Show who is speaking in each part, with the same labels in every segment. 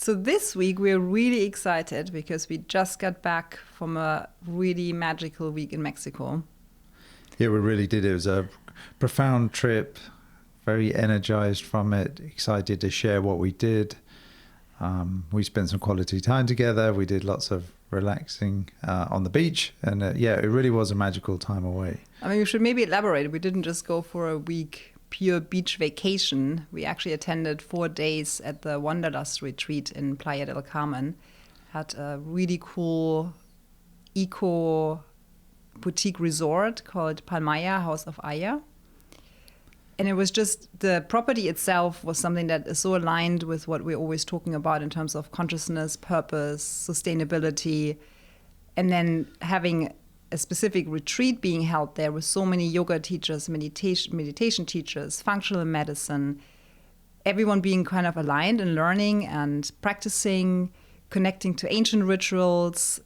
Speaker 1: So this week we're really excited because we just got back from a really magical week in Mexico.
Speaker 2: Yeah, we really did. It was a profound trip, very energized from it, excited to share what we did. We spent some quality time together. We did lots of relaxing on the beach. And yeah, it really was a magical time away.
Speaker 1: I mean, we should maybe elaborate. We didn't just go for a week pure beach vacation. We actually attended 4 days at the Wanderlust retreat in Playa del Carmen. Had a really cool eco boutique resort called Palmaia, House of Aïa. And it was just, the property itself was something that is so aligned with what we're always talking about in terms of consciousness, purpose, sustainability. And then having a specific retreat being held there with so many yoga teachers, meditation teachers, functional medicine, everyone being kind of aligned and learning and practicing, connecting to ancient rituals,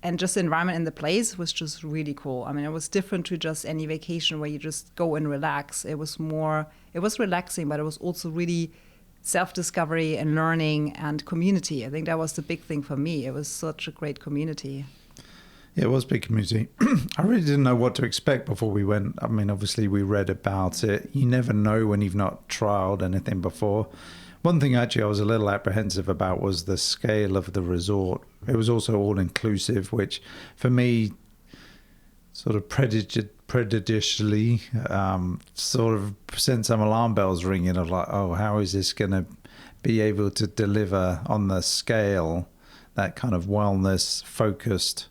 Speaker 1: and just the environment in the place was just really cool. I mean, it was different to just any vacation where you just go and relax. It was relaxing, but it was also really self-discovery and learning and community. I think that was the big thing for me. It was such a great community.
Speaker 2: Yeah, it was a big community. I really didn't know what to expect before we went. I mean, obviously we read about it. You never know when you've not trialed anything before. One thing actually I was a little apprehensive about was the scale of the resort. It was also all-inclusive, which for me sort of prejudicially sort of sent some alarm bells ringing of like, oh, how is this going to be able to deliver on the scale that kind of wellness-focused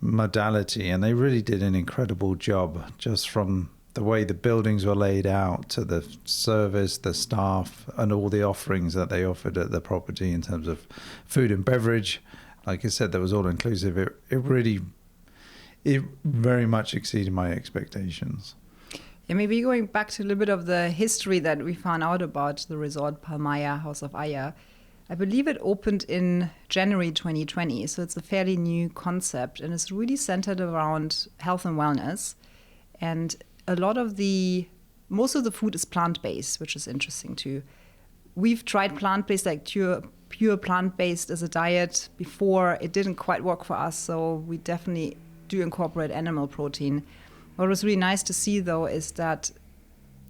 Speaker 2: modality? And they really did an incredible job, just from the way the buildings were laid out to the service, the staff, and all the offerings that they offered at the property in terms of food and beverage. Like I said, that was all inclusive. It very much exceeded my expectations.
Speaker 1: Yeah, maybe going back to a little bit of the history that we found out about the resort Palmaia, House of Aïa. I believe it opened in January 2020, so it's a fairly new concept, and it's really centered around health and wellness. And most of the food is plant-based, which is interesting too. We've tried plant-based, like pure plant-based as a diet before. It didn't quite work for us, so we definitely do incorporate animal protein. What was really nice to see, though, is that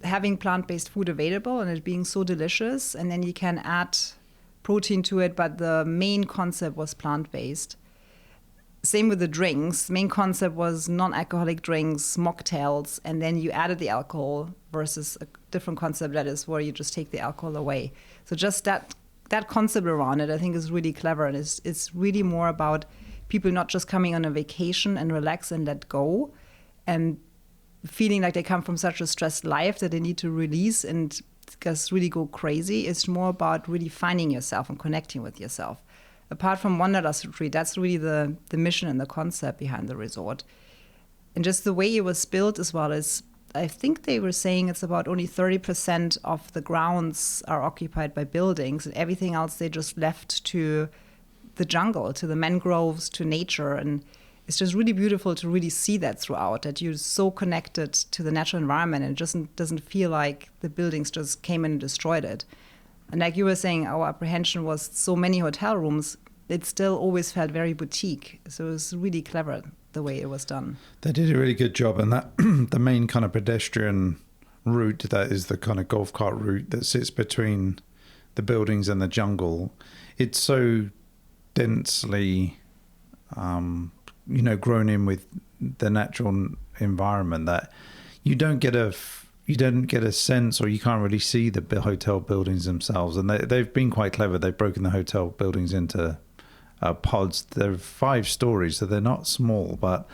Speaker 1: having plant-based food available and it being so delicious, and then you can add protein to it, but the main concept was plant-based. Same with the drinks. Main concept was non-alcoholic drinks, mocktails, and then you added the alcohol versus a different concept that is where you just take the alcohol away. So just that concept around it, I think, is really clever. And it's really more about people not just coming on a vacation and relax and let go and feeling like they come from such a stressed life that they need to release and just really go crazy. It's more about really finding yourself and connecting with yourself. Apart from Wanderlust retreat, that's really the mission and the concept behind the resort. And just the way it was built as well is, I think they were saying it's about only 30% of the grounds are occupied by buildings, and everything else they just left to the jungle, to the mangroves, to nature. And it's just really beautiful to really see that throughout, that you're so connected to the natural environment, and it just doesn't feel like the buildings just came in and destroyed it. And like you were saying, our apprehension was so many hotel rooms, it still always felt very boutique. So it was really clever the way it was done.
Speaker 2: They did a really good job. And that the main kind of pedestrian route, that is the kind of golf cart route that sits between the buildings and the jungle, it's so densely, grown in with the natural environment that you don't get a sense, or you can't really see the hotel buildings themselves. And they've been quite clever. They've broken the hotel buildings into pods. They're 5 stories, so they're not small, but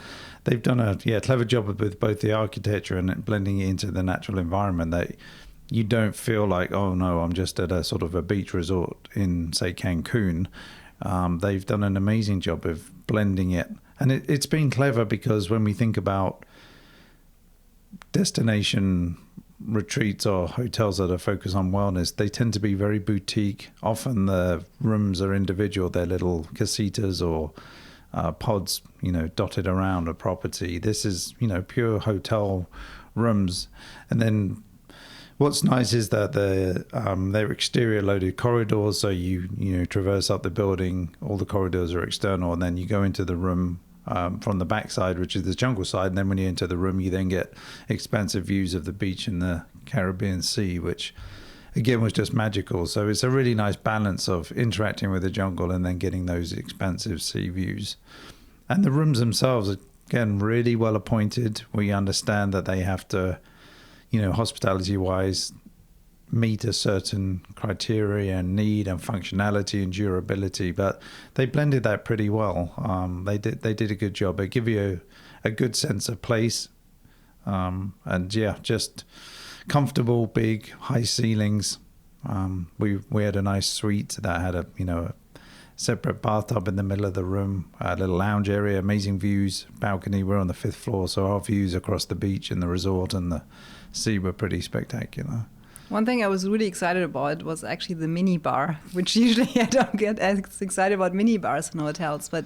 Speaker 2: they've done a clever job with both the architecture and blending it into the natural environment, that you don't feel like, oh no, I'm just at a sort of a beach resort in, say, Cancun. They've done an amazing job of blending it. And it's been clever because when we think about destination retreats or hotels that are focused on wellness, they tend to be very boutique. Often the rooms are individual. They're little casitas or pods, dotted around a property. This is, pure hotel rooms. And then What's nice is that they're exterior loaded corridors, so you traverse up the building. All the corridors are external, and then you go into the room from the backside, which is the jungle side. And then when you enter the room, you then get expansive views of the beach and the Caribbean Sea, which again was just magical. So it's a really nice balance of interacting with the jungle and then getting those expansive sea views. And the rooms themselves, again, really well appointed. We understand that they have to, hospitality wise, meet a certain criteria and need and functionality and durability, but they blended that pretty well. They did a good job. They give you a good sense of place, and yeah, just comfortable, big, high ceilings. We had a nice suite that had a separate bathtub in the middle of the room, a little lounge area, amazing views, balcony. We're on the 5th floor, so our views across the beach and the resort and the sea were pretty spectacular.
Speaker 1: One thing I was really excited about was actually the mini bar, which usually I don't get as excited about mini bars in hotels. But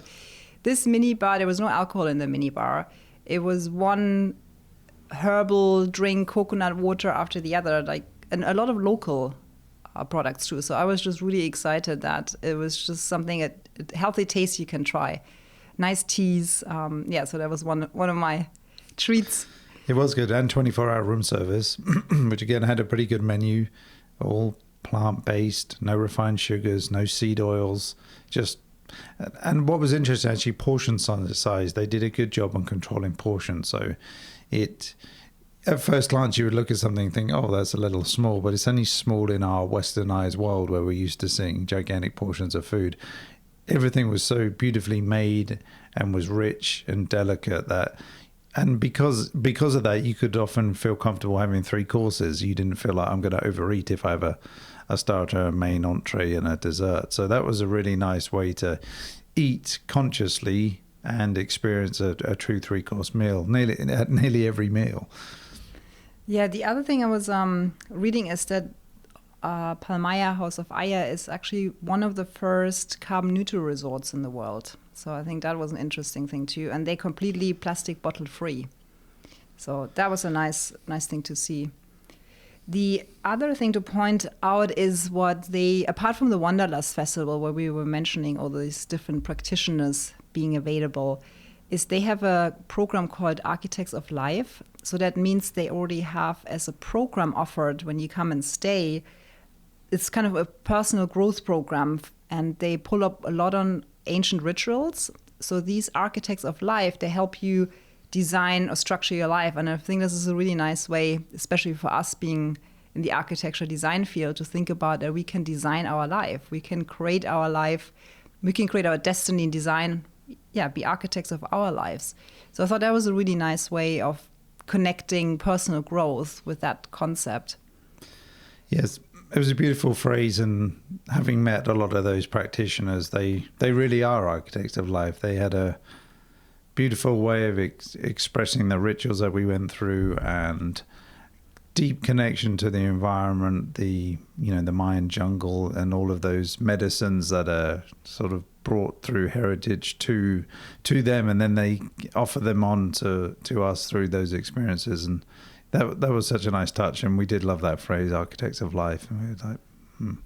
Speaker 1: this mini bar, there was no alcohol in the mini bar. It was one herbal drink, coconut water after the other, and a lot of local products too. So I was just really excited that it was just something, a healthy taste you can try. Nice teas. So that was one of my treats.
Speaker 2: It was good, and 24-hour room service, which again had a pretty good menu, all plant-based, no refined sugars, no seed oils, and what was interesting, actually, portion size. They did a good job on controlling portions. So at first glance, you would look at something and think, oh, that's a little small, but it's only small in our westernized world where we're used to seeing gigantic portions of food. Everything was so beautifully made and was rich and delicate that... And because of that, you could often feel comfortable having 3 courses. You didn't feel like I'm going to overeat if I have a starter, a main entree, and a dessert. So that was a really nice way to eat consciously and experience a true 3-course meal, nearly every meal.
Speaker 1: Yeah, the other thing I was reading is that Palmaia, House of Aïa, is actually one of the first carbon neutral resorts in the world. So I think that was an interesting thing too. And they're completely plastic bottle free. So that was a nice thing to see. The other thing to point out is apart from the Wanderlust Festival, where we were mentioning all these different practitioners being available, is they have a program called Architects of Life. So that means they already have as a program offered when you come and stay. It's kind of a personal growth program, and they pull up a lot on ancient rituals. So these Architects of Life, they help you design or structure your life. And I think this is a really nice way, especially for us being in the architecture design field, to think about that we can design our life. We can create our life. We can create our destiny and design, be architects of our lives. So I thought that was a really nice way of connecting personal growth with that concept.
Speaker 2: Yes, it was a beautiful phrase, and having met a lot of those practitioners, they really are architects of life. They had a beautiful way of expressing the rituals that we went through, and deep connection to the environment, the Mayan jungle, and all of those medicines that are sort of brought through heritage to them, and then they offer them on to us through those experiences. And that was such a nice touch, and we did love that phrase, architects of life. And we were like,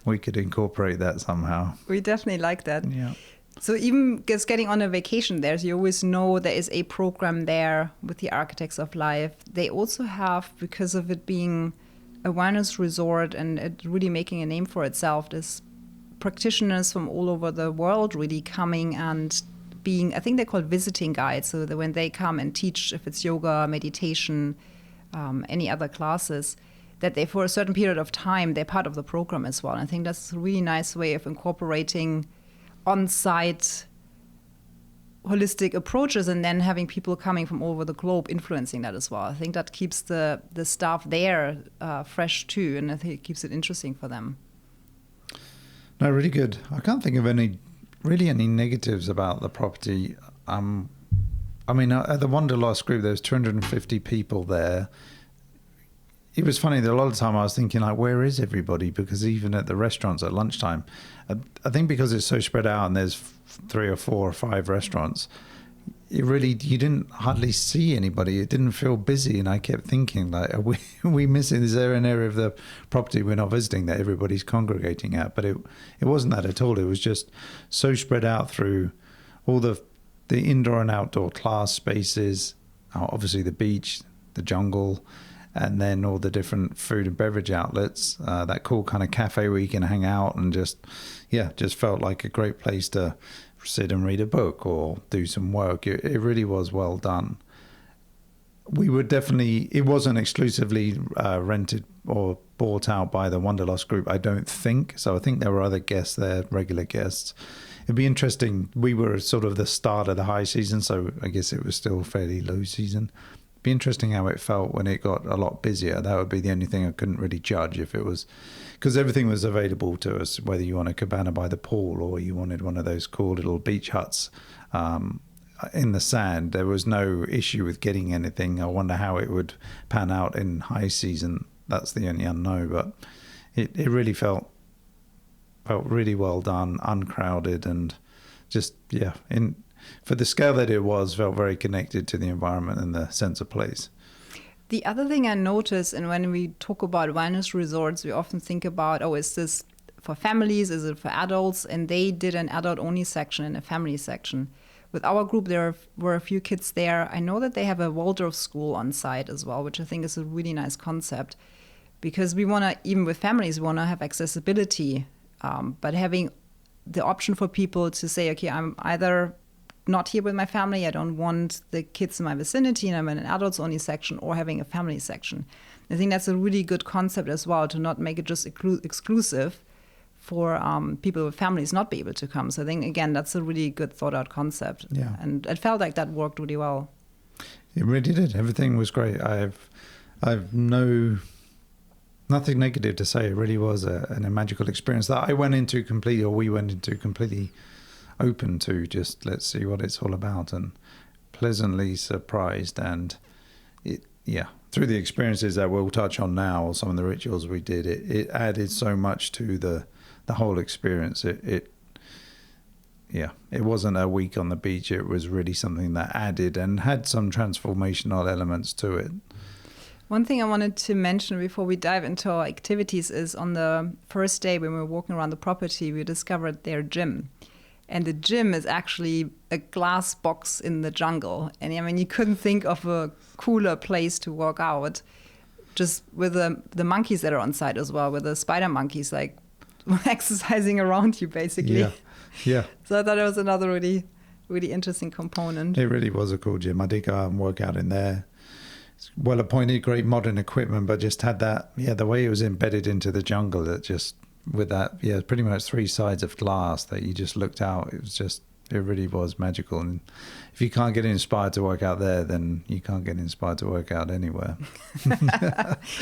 Speaker 2: we could incorporate that somehow.
Speaker 1: We definitely like that.
Speaker 2: Yeah.
Speaker 1: So even just getting on a vacation there, so you always know there is a program there with the Architects of Life. They also have, because of it being a wellness resort and it really making a name for itself, there's practitioners from all over the world really coming and being, I think they're called visiting guides. So that when they come and teach, if it's yoga, meditation, any other classes, that they, for a certain period of time, they're part of the program as well. And I think that's a really nice way of incorporating on-site holistic approaches and then having people coming from all over the globe influencing that as well. I think that keeps the staff there fresh too, and I think it keeps it interesting for them.
Speaker 2: No, really good. I can't think of any negatives about the property. I mean, at the Wanderlust group, there was 250 people there. It was funny that a lot of the time I was thinking, like, where is everybody? Because even at the restaurants at lunchtime, I think because it's so spread out and there's 3 or 4 or 5 restaurants, you didn't hardly see anybody. It didn't feel busy, and I kept thinking, like, are we missing? Is there an area of the property we're not visiting that everybody's congregating at? But it wasn't that at all. It was just so spread out through all the indoor and outdoor class spaces, obviously the beach, the jungle, and then all the different food and beverage outlets, that cool kind of cafe where you can hang out and just felt like a great place to sit and read a book or do some work. It really was well done. We were definitely, it wasn't exclusively rented or bought out by the Wanderlust group, I don't think. So I think there were other guests there, regular guests. It'd be interesting. We were sort of the start of the high season, so I guess it was still fairly low season. It'd be interesting how it felt when it got a lot busier. That would be the only thing I couldn't really judge, if it was, because everything was available to us, whether you want a cabana by the pool or you wanted one of those cool little beach huts in the sand. There was no issue with getting anything. I wonder how it would pan out in high season. That's the only unknown, but it really felt really well done, uncrowded, and just, for the scale that it was, felt very connected to the environment and the sense of place.
Speaker 1: The other thing I noticed, and when we talk about wellness resorts, we often think about, is this for families? Is it for adults? And they did an adult-only section and a family section. With our group, there were a few kids there. I know that they have a Waldorf school on site as well, which I think is a really nice concept, because we want to, even with families, we want to have accessibility, but having the option for people to say, okay, I'm either not here with my family, I don't want the kids in my vicinity, and I'm in an adults-only section, or having a family section. I think that's a really good concept as well, to not make it just exclusive for people with families not be able to come. So I think, again, that's a really good thought-out concept.
Speaker 2: Yeah.
Speaker 1: And it felt like that worked really well.
Speaker 2: It really did. Everything was great. I've nothing negative to say. It really was a magical experience that we went into completely open to, just let's see what it's all about, and pleasantly surprised. And through the experiences that we'll touch on now, some of the rituals we did, it added so much to the whole experience. It wasn't a week on the beach. It was really something that added and had some transformational elements to it.
Speaker 1: One thing I wanted to mention before we dive into our activities is, on the first day when we were walking around the property, we discovered their gym. And the gym is actually a glass box in the jungle. And I mean, you couldn't think of a cooler place to work out, just with the monkeys that are on site as well, with the spider monkeys, like exercising around you, basically.
Speaker 2: Yeah.
Speaker 1: So I thought it was another really, really interesting component.
Speaker 2: It really was a cool gym. I did go out and work out in there. It's well appointed, great modern equipment, but just had that, the way it was embedded into the jungle, that just, with that, pretty much 3 sides of glass that you just looked out. It really was magical. And if you can't get inspired to work out there, then you can't get inspired to work out anywhere.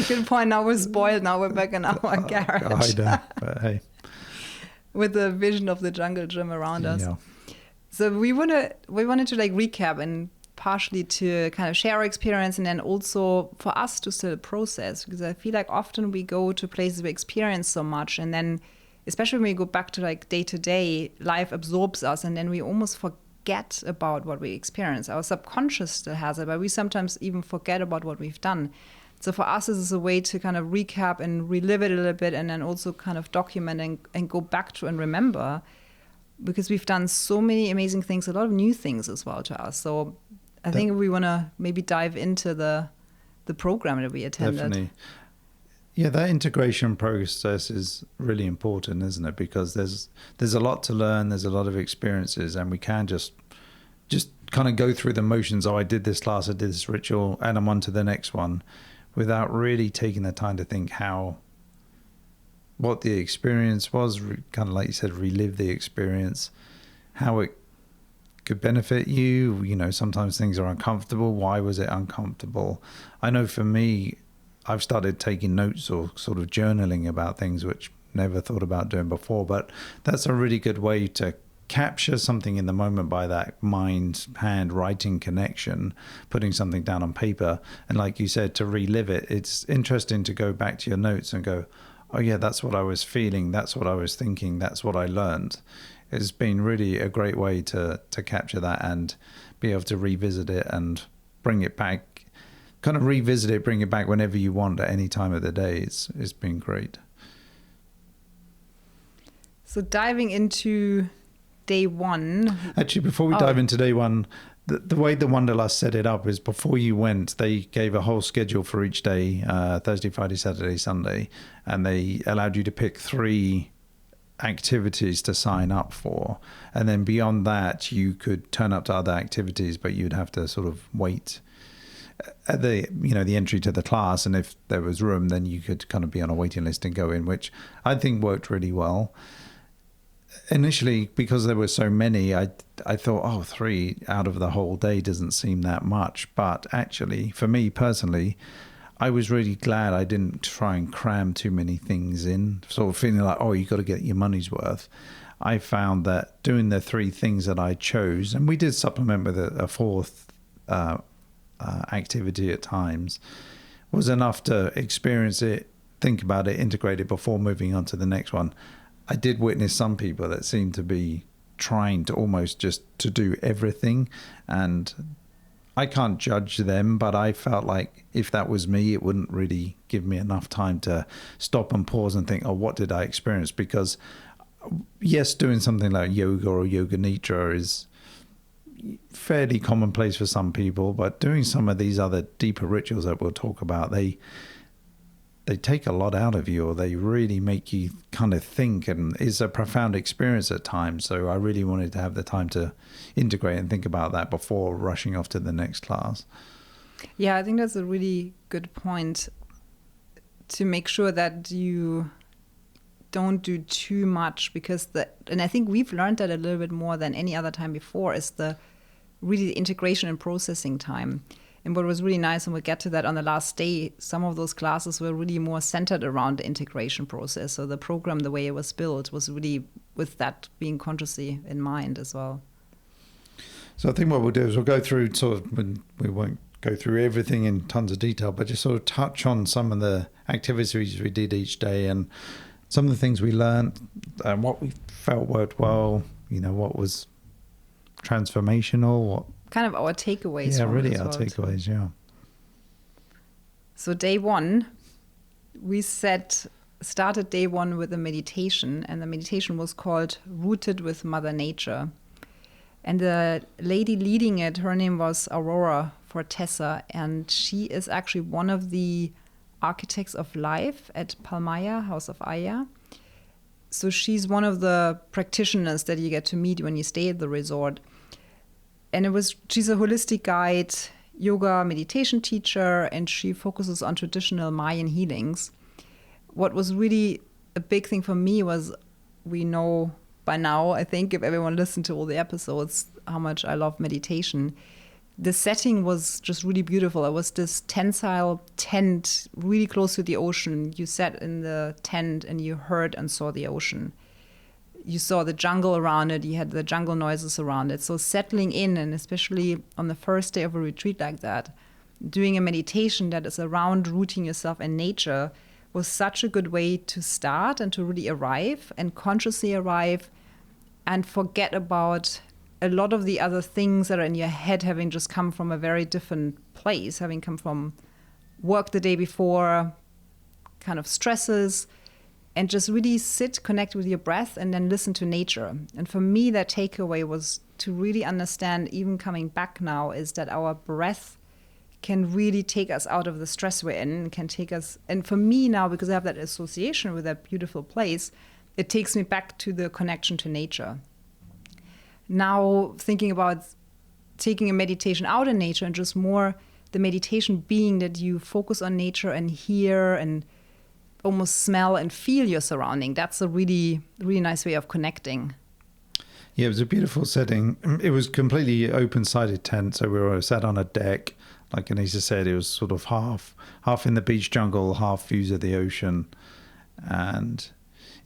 Speaker 1: Good point. Now we're spoiled. Now we're back in our garage.
Speaker 2: I know, but hey.
Speaker 1: With the vision of the jungle gym around us.
Speaker 2: Yeah.
Speaker 1: So we wanted to recap and partially to kind of share our experience, and then also for us to still process, because I feel like often we go to places we experience so much, and then especially when we go back to day-to-day, life absorbs us, and then we almost forget about what we experience. Our subconscious still has it, but we sometimes even forget about what we've done. So for us, this is a way to kind of recap and relive it a little bit, and then also kind of document and go back to and remember, because we've done so many amazing things, a lot of new things as well to us. So I think we want to maybe dive into the program that we attended.
Speaker 2: Definitely. Yeah, that integration process is really important, isn't it? Because there's a lot to learn, there's a lot of experiences, and we can just kind of go through the motions. I did this class, I did this ritual, and I'm on to the next one, without really taking the time to think what the experience was, kind of like you said, relive the experience, how it could benefit you. Sometimes things are uncomfortable. Why was it uncomfortable? I know for me, I've started taking notes or sort of journaling about things which never thought about doing before, but that's a really good way to capture something in the moment by that mind-hand writing connection, putting something down on paper, and like you said, to relive it. It's interesting to go back to your notes and go, oh yeah, that's what I was feeling, that's what I was thinking, that's what I learned. It's been really a great way to capture that and be able to revisit it and bring it back, kind of revisit it, bring it back whenever you want at any time of the day. It's been great.
Speaker 1: So diving into day one.
Speaker 2: Actually, before we dive into day one, the way the Wanderlust set it up is before you went, they gave a whole schedule for each day, Thursday, Friday, Saturday, Sunday, and they allowed you to pick 3 activities to sign up for. And then beyond that, you could turn up to other activities, but you'd have to sort of wait at the entry to the class. And if there was room, then you could kind of be on a waiting list and go in, which I think worked really well. Initially, because there were so many, I thought, 3 out of the whole day doesn't seem that much. But actually, for me personally, I was really glad I didn't try and cram too many things in, sort of feeling like, you got to get your money's worth. I found that doing the 3 things that I chose, and we did supplement with a 4th activity at times, was enough to experience it, think about it, integrate it before moving on to the next one. I did witness some people that seemed to be trying to almost just to do everything, and I can't judge them, but I felt like if that was me, it wouldn't really give me enough time to stop and pause and think, what did I experience? Because yes, doing something like yoga or yoga nidra is fairly commonplace for some people, but doing some of these other deeper rituals that we'll talk about, they take a lot out of you, or they really make you kind of think, and it's a profound experience at times. So I really wanted to have the time to integrate and think about that before rushing off to the next class.
Speaker 1: Yeah, I think that's a really good point, to make sure that you don't do too much, because and I think we've learned that a little bit more than any other time before, is the integration and processing time. And what was really nice, and we'll get to that on the last day, some of those classes were really more centered around the integration process. So the program, the way it was built, was really with that being consciously in mind as well.
Speaker 2: So I think what we'll do is we'll go through we won't go through everything in tons of detail, but just sort of touch on some of the activities we did each day and some of the things we learned and what we felt worked well, what was transformational, what
Speaker 1: kind of our takeaways.
Speaker 2: Yeah, really our takeaways, yeah.
Speaker 1: So day one, we started day one with a meditation, and the meditation was called Rooted with Mother Nature. And the lady leading it, her name was Aurora Forteza, and she is actually one of the architects of life at Palmaia, House of Aïa. So she's one of the practitioners that you get to meet when you stay at the resort. And she's a holistic guide, yoga, meditation teacher, and she focuses on traditional Mayan healings. What was really a big thing for me was, we know by now, I think, if everyone listened to all the episodes, how much I love meditation. The setting was just really beautiful. It was this tensile tent really close to the ocean. You sat in the tent and you heard and saw the ocean. You saw the jungle around it, you had the jungle noises around it. So settling in, and especially on the first day of a retreat like that, doing a meditation that is around rooting yourself in nature was such a good way to start and to really arrive and consciously arrive and forget about a lot of the other things that are in your head, having just come from a very different place, having come from work the day before, kind of stresses, and just really connect with your breath and then listen to nature. And for me, that takeaway was to really understand, even coming back now, is that our breath can really take us out of the stress we're in, can take us, and for me now, because I have that association with that beautiful place, it takes me back to the connection to nature. Now thinking about taking a meditation out in nature, and just more the meditation being that you focus on nature and hear and almost smell and feel your surrounding. That's a really, really nice way of connecting.
Speaker 2: Yeah, it was a beautiful setting. It was completely open-sided tent, so we were sat on a deck. Like Anissa said, it was sort of half in the beach jungle, half views of the ocean. And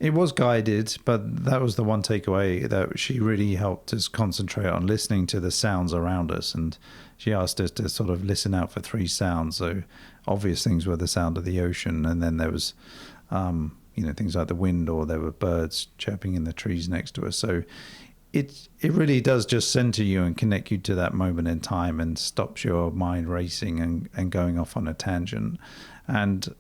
Speaker 2: it was guided, but that was the one takeaway, that she really helped us concentrate on listening to the sounds around us. And she asked us to sort of listen out for 3 sounds. So obvious things were the sound of the ocean, and then there was things like the wind, or there were birds chirping in the trees next to us. So it really does just center you and connect you to that moment in time and stops your mind racing and going off on a tangent. And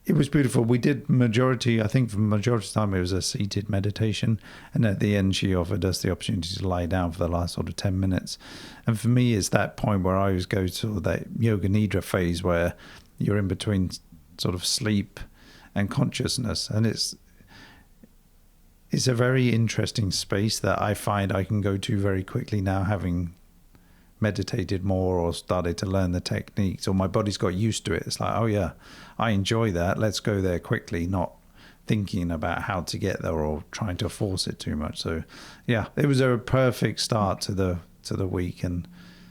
Speaker 2: it was beautiful. We did I think for the majority of the time it was a seated meditation. And at the end, she offered us the opportunity to lie down for the last sort of 10 minutes. And for me, it's that point where I always go to that yoga nidra phase where you're in between sort of sleep and consciousness. And it's a very interesting space that I find I can go to very quickly now, having meditated more or started to learn the techniques, or my body's got used to it. It's like, oh yeah, I enjoy that. Let's go there quickly, not thinking about how to get there or trying to force it too much. So yeah, it was a perfect start to the week and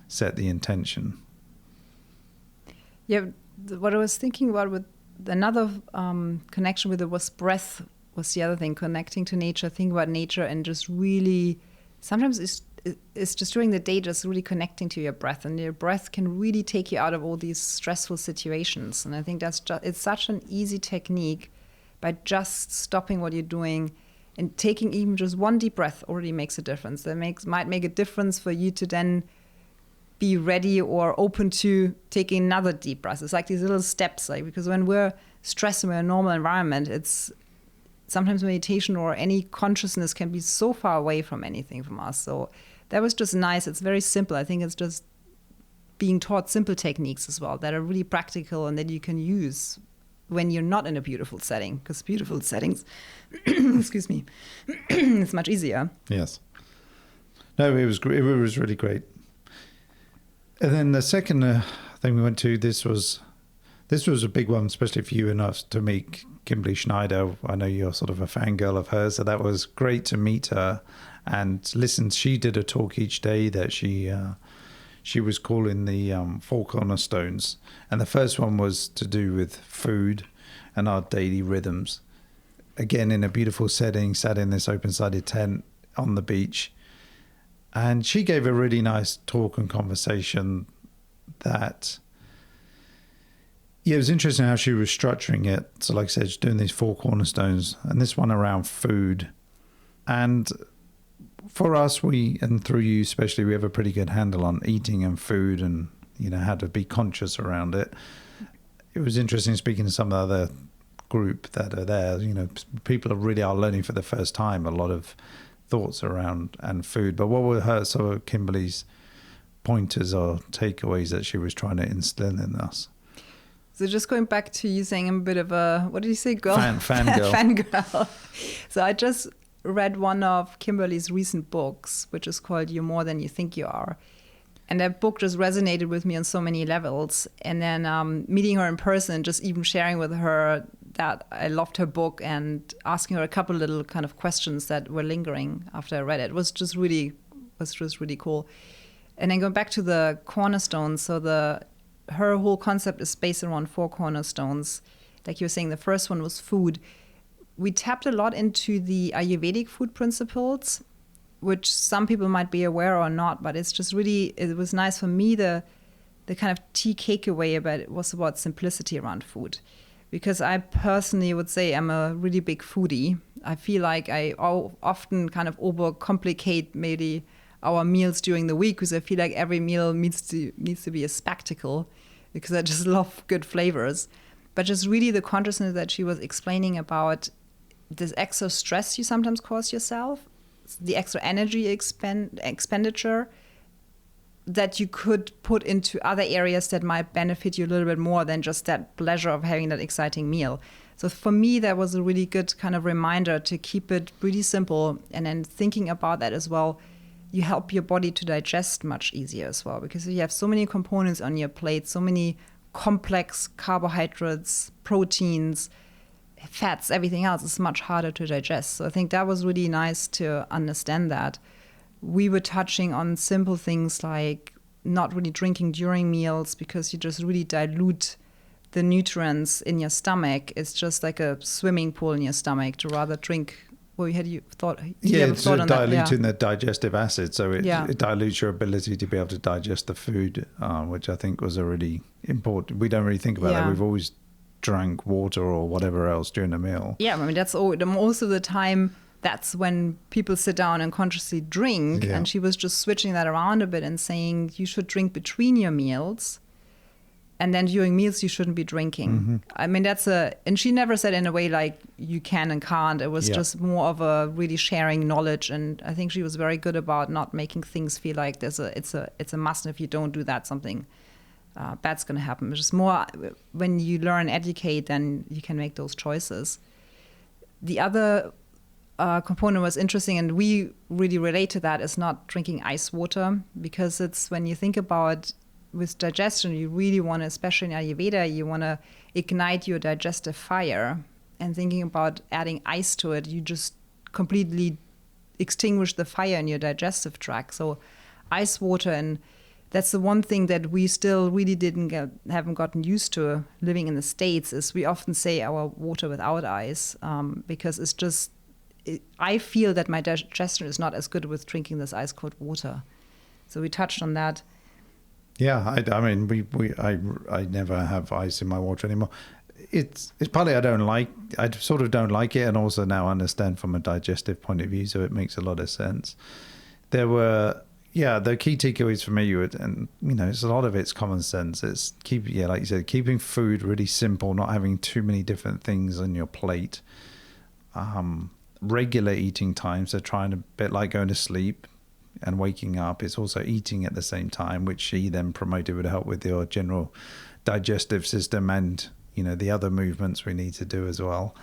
Speaker 2: set the intention.
Speaker 1: Yeah, what I was thinking about with another connection with it was breath was the other thing, connecting to nature, think about nature, and just really, sometimes it's just during the day, just really connecting to your breath, and your breath can really take you out of all these stressful situations. And I think it's such an easy technique. By just stopping what you're doing and taking even just one deep breath already makes a difference. That might make a difference for you to then be ready or open to taking another deep breath. It's like these little steps, because when we're stressed in a normal environment, it's sometimes meditation or any consciousness can be so far away from anything from us. So that was just nice. It's very simple. I think it's just being taught simple techniques as well that are really practical and that you can use when you're not in a beautiful setting, because beautiful settings, excuse me, it's much easier.
Speaker 2: Yes. No, it was great. It was really great. And then the second thing we went to, this was a big one, especially for you and us, to meet Kimberly Snyder. I know you're sort of a fangirl of hers, so that was great to meet her and listen. She did a talk each day that she was calling the 4 cornerstones. And the first one was to do with food and our daily rhythms. Again, in a beautiful setting, sat in this open-sided tent on the beach. And she gave a really nice talk and conversation that, yeah, it was interesting how she was structuring it. So like I said, she's doing these 4 cornerstones, and this one around food. And for us, and through you especially, we have a pretty good handle on eating and food and, how to be conscious around it. It was interesting speaking to some of the other group that are there. People are learning for the first time a lot of thoughts around and food. But what were some of Kimberly's pointers or takeaways that she was trying to instill in us?
Speaker 1: So just going back to you saying I'm a bit of a, what did you say, girl?
Speaker 2: Fangirl.
Speaker 1: Fangirl. So I just read one of Kimberly's recent books, which is called You're More Than You Think You Are. And that book just resonated with me on so many levels. And then meeting her in person, just even sharing with her that I loved her book and asking her a couple little kind of questions that were lingering after I read it was just really cool. And then going back to the cornerstones, so her whole concept is based around 4 cornerstones. Like you were saying, the first one was food. We tapped a lot into the Ayurvedic food principles, which some people might be aware or not, but it's just really, it was nice for me. The kind of key takeaway about it was about simplicity around food. Because I personally would say I'm a really big foodie. I feel like I often kind of overcomplicate maybe our meals during the week, because I feel like every meal needs to be a spectacle, because I just love good flavors. But just really the consciousness that she was explaining about this extra stress you sometimes cause yourself, the extra energy expenditure that you could put into other areas that might benefit you a little bit more than just that pleasure of having that exciting meal. So for me, that was a really good kind of reminder to keep it really simple. And then thinking about that as well, you help your body to digest much easier as well, because you have so many components on your plate, so many complex carbohydrates, proteins, fats, everything else is much harder to digest. So I think that was really nice to understand that. We were touching on simple things like not really drinking during meals, because you just really dilute the nutrients in your stomach. It's just like a swimming pool in your stomach to rather drink. Well,
Speaker 2: it's diluting the digestive acid, so it dilutes your ability to be able to digest the food, which I think was a really important. We don't really think about that. We've always drank water or whatever else during the meal.
Speaker 1: Yeah, I mean, that's all. Most of the time, that's when people sit down and consciously drink.
Speaker 2: Yeah.
Speaker 1: And she was just switching that around a bit and saying you should drink between your meals. And then during meals, you shouldn't be drinking.
Speaker 2: Mm-hmm.
Speaker 1: I mean, and she never said in a way like you can and can't. It was just more of a really sharing knowledge. And I think she was very good about not making things feel like it's a must. And if you don't do that, something bad's going to happen. It's just more when you learn, educate, then you can make those choices. The other component was interesting, and we really relate to that, is not drinking ice water, because it's when you think about with digestion, you really want to, especially in Ayurveda, you want to ignite your digestive fire. And thinking about adding ice to it, you just completely extinguish the fire in your digestive tract. So ice water, and that's the one thing that we still really haven't gotten used to living in the States, is we often say our water without ice, because it's just, I feel that my digestion is not as good with drinking this ice cold water. So we touched on that.
Speaker 2: Yeah, I mean, I never have ice in my water anymore. It's partly I sort of don't like it, and also now understand from a digestive point of view, so it makes a lot of sense. There were, the key takeaways for me, and it's a lot of it's common sense. It's like you said, keeping food really simple, not having too many different things on your plate. Regular eating times, so trying a bit like going to sleep and waking up. It's also eating at the same time, which she then promoted would help with your general digestive system and the other movements we need to do as well.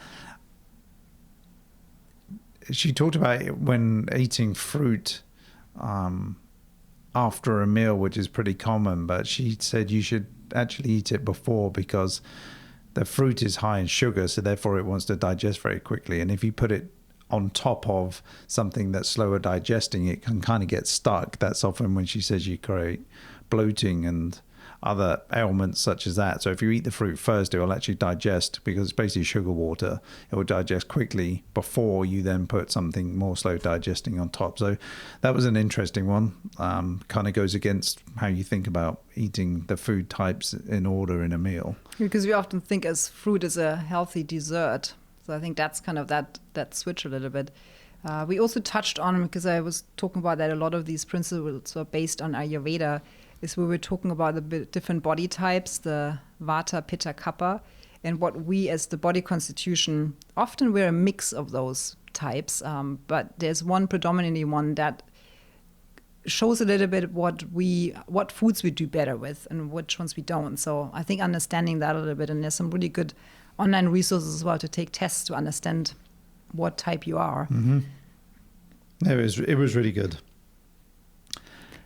Speaker 2: She talked about when eating fruit after a meal, which is pretty common, but she said you should actually eat it before, because the fruit is high in sugar, so therefore it wants to digest very quickly. And if you put it on top of something that's slower digesting, it can kind of get stuck. That's often when she says you create bloating and other ailments such as that. So if you eat the fruit first, it will actually digest, because it's basically sugar water. It will digest quickly before you then put something more slow digesting on top. So that was an interesting one. Kind of goes against how you think about eating the food types in order in a meal.
Speaker 1: Because we often think as fruit as a healthy dessert. So I think that's kind of that switch a little bit. We also touched on, because I was talking about that a lot of these principles are based on Ayurveda, is we were talking about the different body types, the Vata, Pitta, Kapha, and what we as the body constitution, often we're a mix of those types, but there's one predominantly one that shows a little bit what foods we do better with and which ones we don't. So I think understanding that a little bit, and there's some really good online resources as well to take tests to understand what type you are.
Speaker 2: Mm-hmm. It was really good.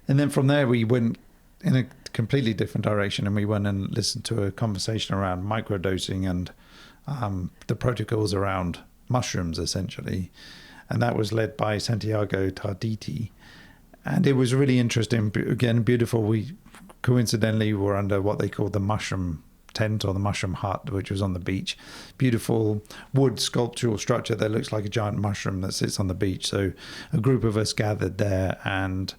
Speaker 2: And then from there we went in a completely different direction, and we went and listened to a conversation around microdosing and the protocols around mushrooms, essentially. And that was led by Santiago Tarditi. And it was really interesting. Again, beautiful. We coincidentally were under what they called the mushroom tent or the mushroom hut, which was on the beach. Beautiful wood sculptural structure that looks like a giant mushroom that sits on the beach. So a group of us gathered there, and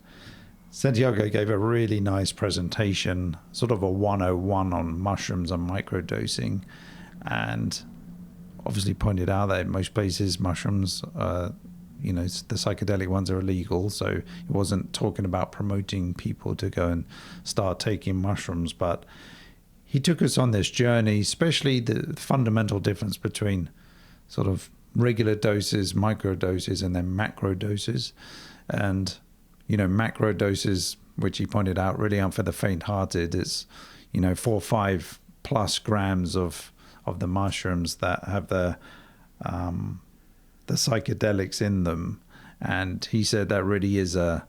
Speaker 2: Santiago gave a really nice presentation, sort of a 101 on mushrooms and microdosing, and obviously pointed out that in most places mushrooms, the psychedelic ones are illegal. So it wasn't talking about promoting people to go and start taking mushrooms, but he took us on this journey, especially the fundamental difference between sort of regular doses, micro doses, and then macro doses. And, macro doses, which he pointed out, really aren't for the faint-hearted. It's, 4 or 5 plus grams of the mushrooms that have the psychedelics in them. And he said that really is an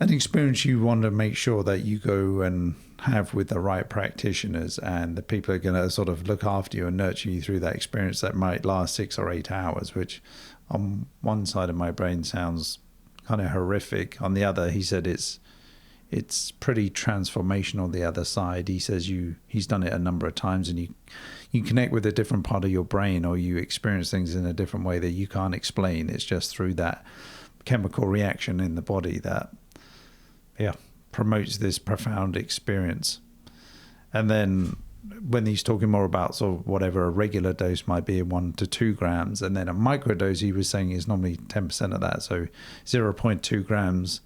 Speaker 2: experience you want to make sure that you go and have with the right practitioners, and the people are going to sort of look after you and nurture you through that experience that might last 6 or 8 hours, which on one side of my brain sounds kind of horrific. On the other, he said it's pretty transformational. The other side, he says he's done it a number of times, and you connect with a different part of your brain, or you experience things in a different way that you can't explain. It's just through that chemical reaction in the body that promotes this profound experience. And then when he's talking more about sort of whatever a regular dose might be, 1 to 2 grams, and then a microdose, he was saying is normally 10% of that, so 0.2 grams.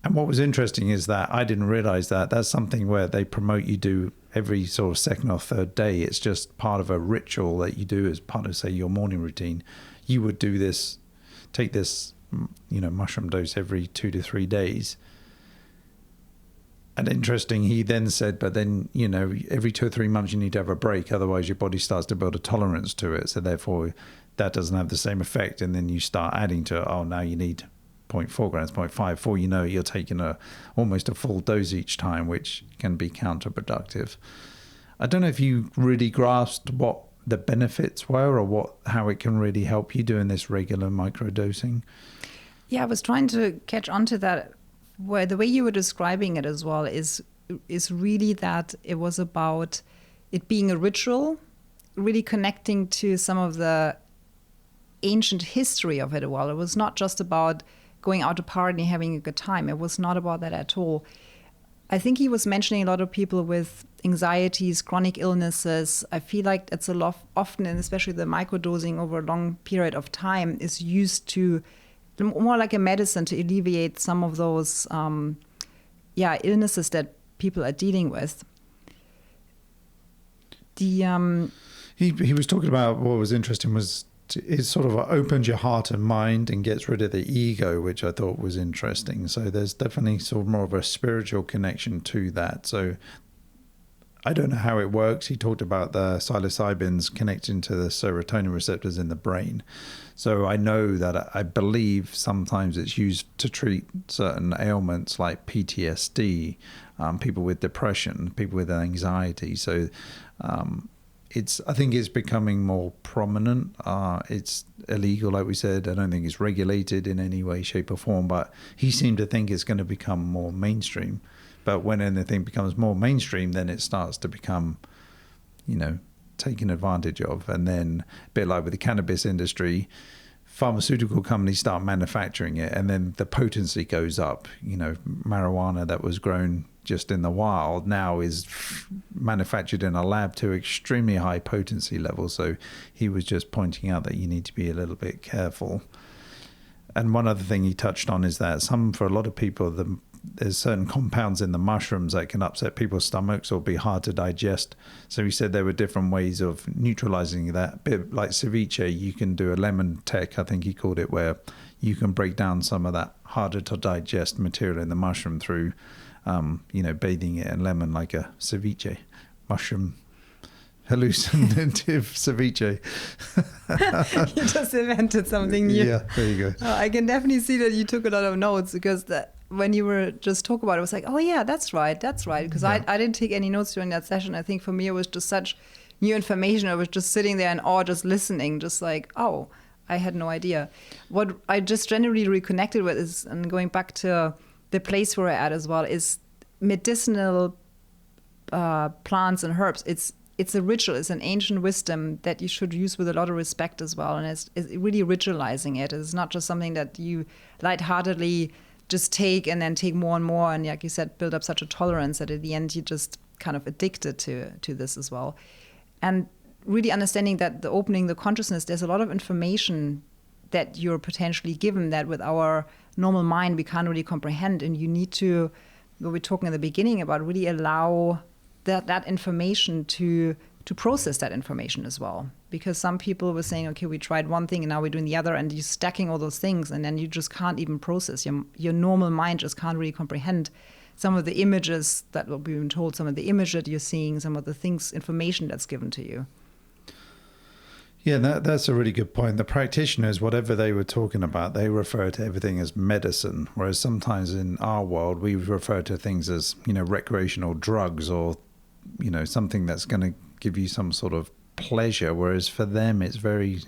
Speaker 2: And what was interesting is that I didn't realize that that's something where they promote you do every sort of second or third day. It's just part of a ritual that you do as part of, say, your morning routine. You would do this, take this, mushroom dose every 2 to 3 days. And interesting, he then said, but then, every 2 or 3 months you need to have a break. Otherwise your body starts to build a tolerance to it. So therefore that doesn't have the same effect. And then you start adding to it. Oh, now you need 0.4 grams, 0.5. Before you know, you're taking almost a full dose each time, which can be counterproductive. I don't know if you really grasped what the benefits were or how it can really help you doing this regular microdosing.
Speaker 1: Yeah, I was trying to catch on to that, where the way you were describing it as well is really that it was about it being a ritual, really connecting to some of the ancient history of it as well. It was not just about going out to party and having a good time. It was not about that at all. I think he was mentioning a lot of people with anxieties, chronic illnesses. I feel like it's a lot often, and especially the microdosing over a long period of time is used to more like a medicine to alleviate some of those illnesses that people are dealing with. He
Speaker 2: was talking about what was interesting was it sort of opens your heart and mind and gets rid of the ego, which I thought was interesting. So there's definitely sort of more of a spiritual connection to that. So I don't know how it works. He talked about the psilocybins connecting to the serotonin receptors in the brain. So I know that I believe sometimes it's used to treat certain ailments like PTSD, people with depression, people with anxiety. So I think it's becoming more prominent. It's illegal, like we said. I don't think it's regulated in any way, shape or form, but he seemed to think it's going to become more mainstream. But when anything becomes more mainstream, then it starts to become, taken advantage of. And then a bit like with the cannabis industry, pharmaceutical companies start manufacturing it and then the potency goes up. Marijuana that was grown just in the wild now is manufactured in a lab to extremely high potency levels. So he was just pointing out that you need to be a little bit careful. And one other thing he touched on is that for a lot of people, there's certain compounds in the mushrooms that can upset people's stomachs or be hard to digest. So he said there were different ways of neutralizing that. A bit like ceviche, you can do a lemon tech, I think he called it, where you can break down some of that harder to digest material in the mushroom through, bathing it in lemon, like a ceviche mushroom hallucinative ceviche.
Speaker 1: You just invented something new.
Speaker 2: Yeah, there you go.
Speaker 1: I can definitely see that you took a lot of notes because when you were just talking about it, I was like, oh yeah, that's right. Because I didn't take any notes during that session. I think for me, it was just such new information. I was just sitting there in awe, just listening, just like, oh, I had no idea. What I just generally reconnected with is, and going back to the place where we're at as well, is medicinal plants and herbs. It's a ritual. It's an ancient wisdom that you should use with a lot of respect as well. And it's really ritualizing it. It's not just something that you lightheartedly just take and then take more and more. And like you said, build up such a tolerance that at the end, you're just kind of addicted to this as well. And really understanding that the opening the consciousness, there's a lot of information that you're potentially given that with our normal mind, we can't really comprehend. And you need to, what we're talking in the beginning about, really allow that information to process that information as well. Because some people were saying, okay, we tried one thing and now we're doing the other, and you're stacking all those things and then you just can't even process. Your normal mind just can't really comprehend some of the images that we've been told, some of the image that you're seeing, some of the things, information that's given to you.
Speaker 2: Yeah, that's a really good point. The practitioners, whatever they were talking about, they refer to everything as medicine, whereas sometimes in our world, we refer to things as, recreational drugs or, something that's going to give you some sort of pleasure, whereas for them, it's very,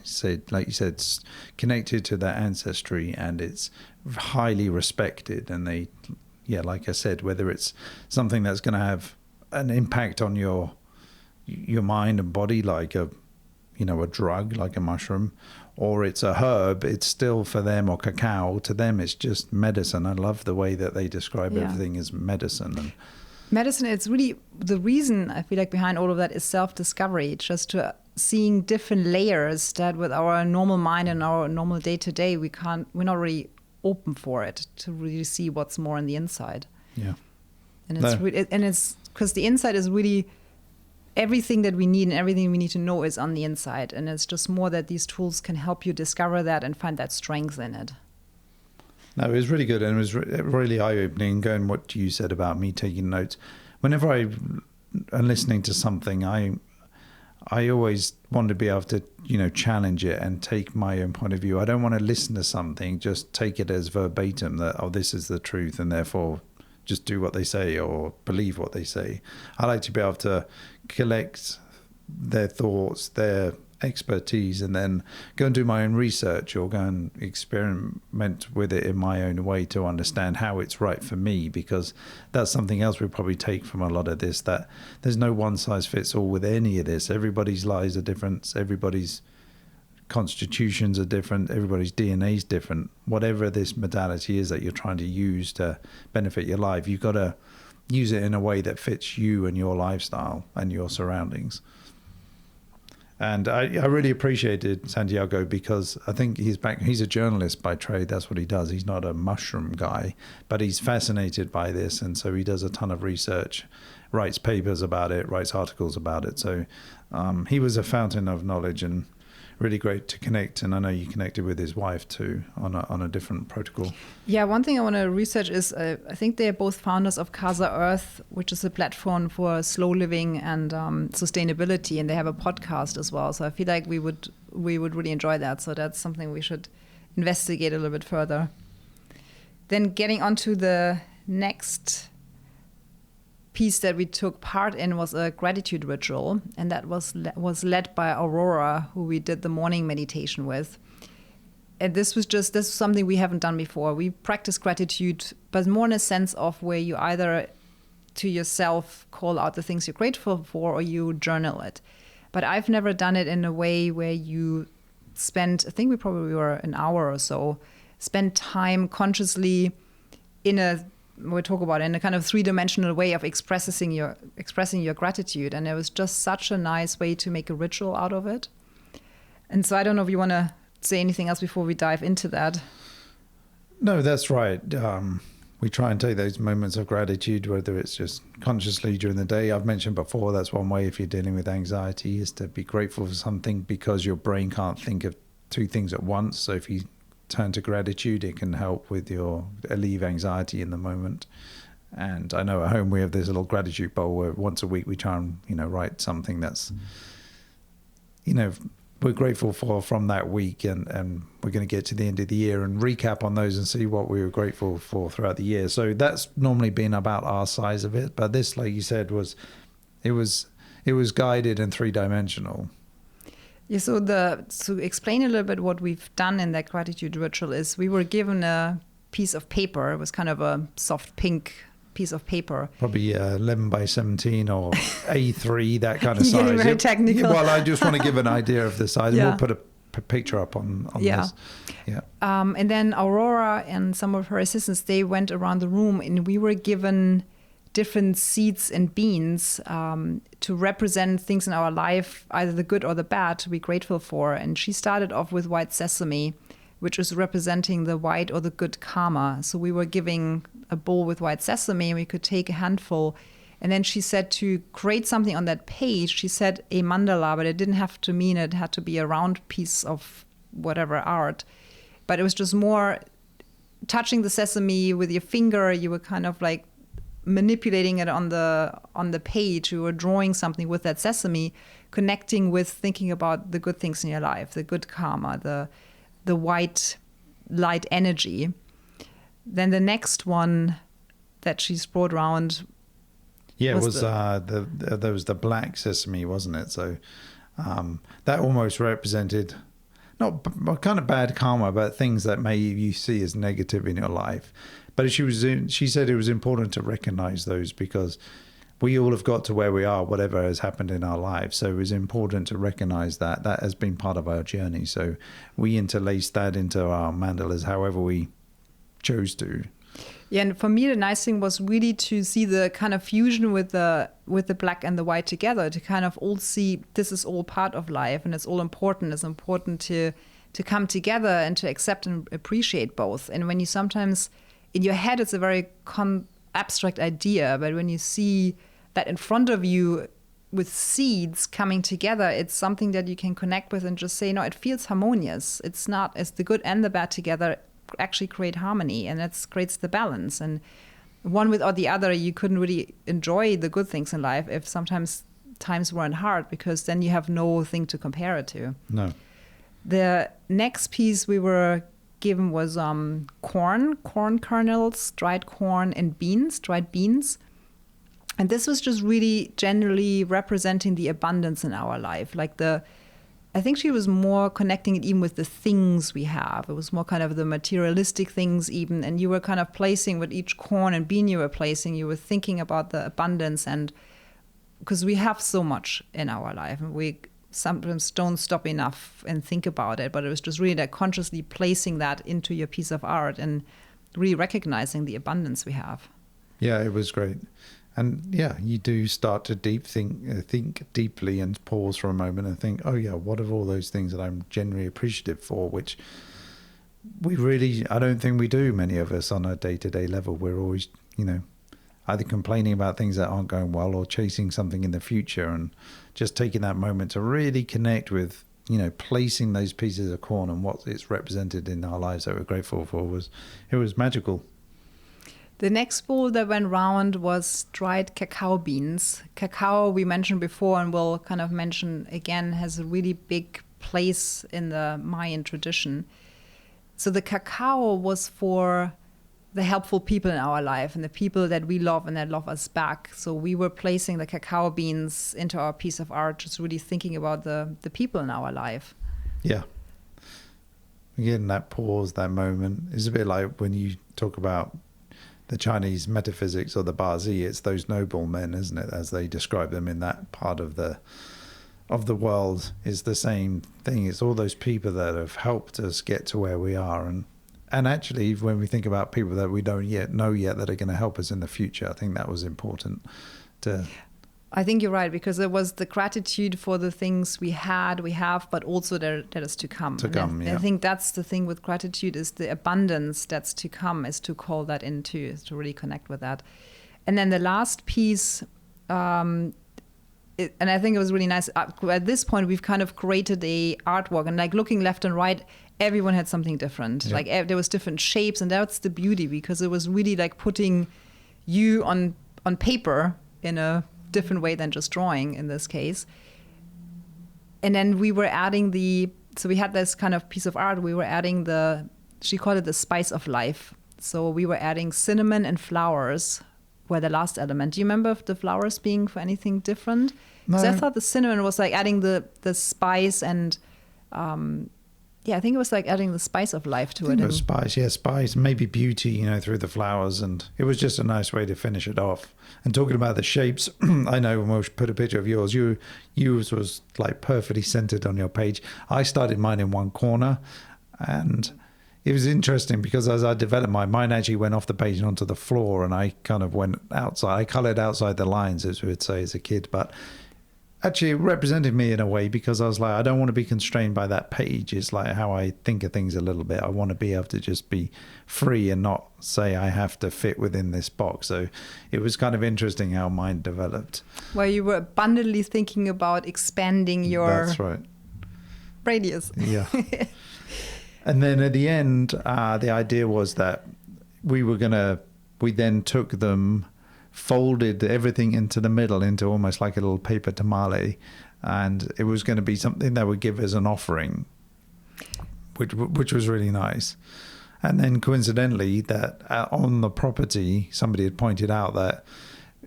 Speaker 2: like you said, it's connected to their ancestry and it's highly respected. And they, like I said, whether it's something that's going to have an impact on your mind and body, like a drug, like a mushroom, or it's a herb, it's still for them, or cacao, to them, it's just medicine. I love the way that they describe everything as medicine.
Speaker 1: Medicine, it's really the reason I feel like behind all of that is self-discovery, just to seeing different layers that with our normal mind and our normal day-to-day, we're not really open for it to really see what's more on the inside.
Speaker 2: Yeah.
Speaker 1: And it's because the inside is really everything that we need, and everything we need to know is on the inside. And it's just more that these tools can help you discover that and find that strength in it.
Speaker 2: No, it was really good, and it was really eye-opening. Going what you said about me taking notes. Whenever I am listening to something, I always want to be able to, challenge it and take my own point of view. I don't want to listen to something, just take it as verbatim that, oh, this is the truth, and therefore just do what they say or believe what they say. I like to be able to collect their thoughts, their expertise, and then go and do my own research or go and experiment with it in my own way to understand how it's right for me, because that's something else we probably take from a lot of this, that there's no one size fits all with any of this. Everybody's lives are different, everybody's constitutions are different, everybody's DNA is different. Whatever this modality is that you're trying to use to benefit your life, you've got to use it in a way that fits you and your lifestyle and your surroundings. And I really appreciated Santiago, because I think he's a journalist by trade. That's what he does. He's not a mushroom guy, but he's fascinated by this. And so he does a ton of research, writes papers about it, writes articles about it. So he was a fountain of knowledge and really great to connect. And I know you connected with his wife too on a different protocol.
Speaker 1: Yeah, one thing I want to research is I think they're both founders of Casa Earth, which is a platform for slow living and sustainability, and they have a podcast as well. So I feel like we would really enjoy that. So that's something we should investigate a little bit further. Then getting on to the next piece that we took part in was a gratitude ritual, and that was led by Aurora, who we did the morning meditation with. And this was something we haven't done before. We practice gratitude, but more in a sense of where you either to yourself call out the things you're grateful for or you journal it. But I've never done it in a way where you spend, I think we probably were an hour or so, spend time consciously in a kind of three-dimensional way of expressing your gratitude. And it was just such a nice way to make a ritual out of it. And so I don't know if you want to say anything else before we dive into that.
Speaker 2: No, that's right. We try and take those moments of gratitude, whether it's just consciously during the day. I've mentioned before, that's one way if you're dealing with anxiety, is to be grateful for something, because your brain can't think of two things at once. So if you turn to gratitude, it can help with your alleviate anxiety in the moment. And I know at home we have this little gratitude bowl where once a week we try and write something that's we're grateful for from that week, and we're going to get to the end of the year and recap on those and see what we were grateful for throughout the year. So that's normally been about our size of it, but this, like you said, was guided and three-dimensional.
Speaker 1: Yeah, so to explain a little bit what we've done in that gratitude ritual is we were given a piece of paper. It was kind of a soft pink piece of paper. Probably
Speaker 2: 11 by 17 or A3, that kind of size.
Speaker 1: Getting very technical.
Speaker 2: Yeah, well, I just want to give an idea of the size. Yeah. We'll put a picture up on this. Yeah.
Speaker 1: And then Aurora and some of her assistants, they went around the room, and we were given different seeds and beans to represent things in our life, either the good or the bad, to be grateful for. And she started off with white sesame, which is representing the white or the good karma. So we were giving a bowl with white sesame, and we could take a handful. And then she said to create something on that page, she said a mandala, but it didn't have to mean it had to be a round piece of whatever art. But it was just more touching the sesame with your finger. You were kind of like manipulating it on the page. You were drawing something with that sesame, connecting with thinking about the good things in your life, the good karma, the white light energy. Then the next one that she's brought around.
Speaker 2: Yeah, there was the black sesame, wasn't it? So that almost represented not kind of bad karma, but things that may you see as negative in your life. But she said it was important to recognize those, because we all have got to where we are, whatever has happened in our lives. So it was important to recognize that has been part of our journey. So we interlaced that into our mandalas however we chose to.
Speaker 1: Yeah, and for me, the nice thing was really to see the kind of fusion with the black and the white together, to kind of all see this is all part of life and it's all important. It's important to come together and to accept and appreciate both. And when you sometimes, in your head, it's a very abstract idea, but when you see that in front of you with seeds coming together, it's something that you can connect with and just say, no, it feels harmonious. It's not, as the good and the bad together actually create harmony, and that creates the balance. And one without the other, you couldn't really enjoy the good things in life if sometimes times weren't hard, because then you have no thing to compare it to.
Speaker 2: No.
Speaker 1: The next piece we were given was corn kernels, dried corn, and dried beans. And this was just really generally representing the abundance in our life. I think she was more connecting it even with the things we have. It was more kind of the materialistic things even. And you were kind of placing with each corn and bean you were placing, you were thinking about the abundance. And because we have so much in our life and we sometimes don't stop enough and think about it. But it was just really like consciously placing that into your piece of art and really recognizing the abundance we have.
Speaker 2: Yeah, it was great. And yeah, you do start to think deeply and pause for a moment and think, oh yeah, what are all those things that I'm genuinely appreciative for, which I don't think we do, many of us, on a day-to-day level. We're always, either complaining about things that aren't going well or chasing something in the future, and just taking that moment to really connect with, placing those pieces of corn and what it's represented in our lives that we're grateful for it was magical.
Speaker 1: The next bowl that went round was dried cacao beans. Cacao, we mentioned before and we'll kind of mention again, has a really big place in the Mayan tradition. So the cacao was for the helpful people in our life and the people that we love and that love us back. So we were placing the cacao beans into our piece of art, just really thinking about the people in our life.
Speaker 2: Yeah. Again, that pause, that moment is a bit like when you talk about the Chinese metaphysics or the Bazi. It's those noble men, isn't it, as they describe them in that part of the world, is the same thing. It's all those people that have helped us get to where we are, and actually when we think about people that we don't yet know that are going to help us in the future, I think that was important to...
Speaker 1: I think you're right, because it was the gratitude for the things we have, but also that is to come. I think that's the thing with gratitude, is the abundance that's to come, is to call that into, is to really connect with that. And then the last piece, and I think it was really nice. At this point, we've kind of created a artwork, and looking left and right, everyone had something different. Yeah. There was different shapes, and that's the beauty, because it was really like putting you on paper in a different way than just drawing in this case. And then we were adding so we had this kind of piece of art, we were adding she called it the spice of life. So we were adding cinnamon and flowers were the last element. Do you remember the flowers being for anything different? Because I thought the cinnamon was like adding the spice and I think it was like adding the spice of life to it.
Speaker 2: It was spice, maybe beauty, through the flowers. And it was just a nice way to finish it off. And talking about the shapes, I know when we put a picture of yours, yours was like perfectly centered on your page. I started mine in one corner, and it was interesting because as I developed mine actually went off the page and onto the floor, and I kind of went outside. I colored outside the lines, as we would say as a kid, but actually it represented me in a way, because I was like, I don't want to be constrained by that page. It's like how I think of things a little bit. I want to be able to just be free and not say I have to fit within this box. So it was kind of interesting how mine developed.
Speaker 1: Well, you were abundantly thinking about expanding your
Speaker 2: That's right.
Speaker 1: radius.
Speaker 2: Yeah. And then at the end, the idea was that we then took them, folded everything into the middle into almost like a little paper tamale, and it was going to be something that would give us an offering, which was really nice. And then coincidentally, that on the property, somebody had pointed out that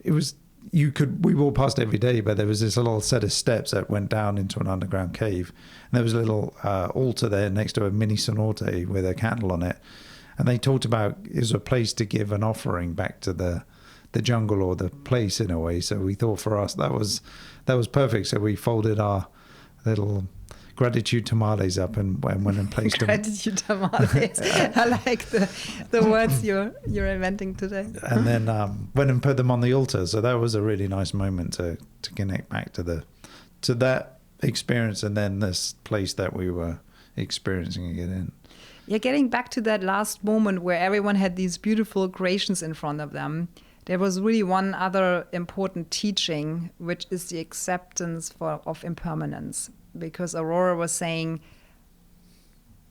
Speaker 2: it was we walked past every day, but there was this little set of steps that went down into an underground cave, and there was a little altar there next to a mini cenote with a candle on it, and they talked about it was a place to give an offering back to the jungle or the place in a way. So we thought for us that was perfect. So we folded our little gratitude tamales up and went and placed them.
Speaker 1: Gratitude tamales. I like the words you're inventing today.
Speaker 2: And then went and put them on the altar. So that was a really nice moment to connect back to that experience, and then this place that we were experiencing it in.
Speaker 1: Yeah, getting back to that last moment where everyone had these beautiful creations in front of them, there was really one other important teaching, which is the acceptance of impermanence. Because Aurora was saying,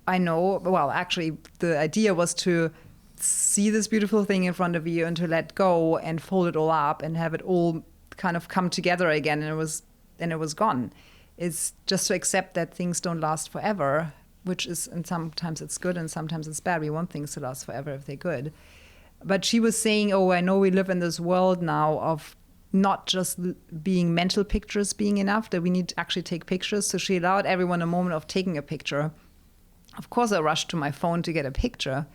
Speaker 1: actually the idea was to see this beautiful thing in front of you and to let go and fold it all up and have it all kind of come together again, and it was gone. It's just to accept that things don't last forever, and sometimes it's good and sometimes it's bad. We want things to last forever if they're good. But she was saying, I know we live in this world now of not just being mental pictures being enough, that we need to actually take pictures. So she allowed everyone a moment of taking a picture. Of course, I rushed to my phone to get a picture.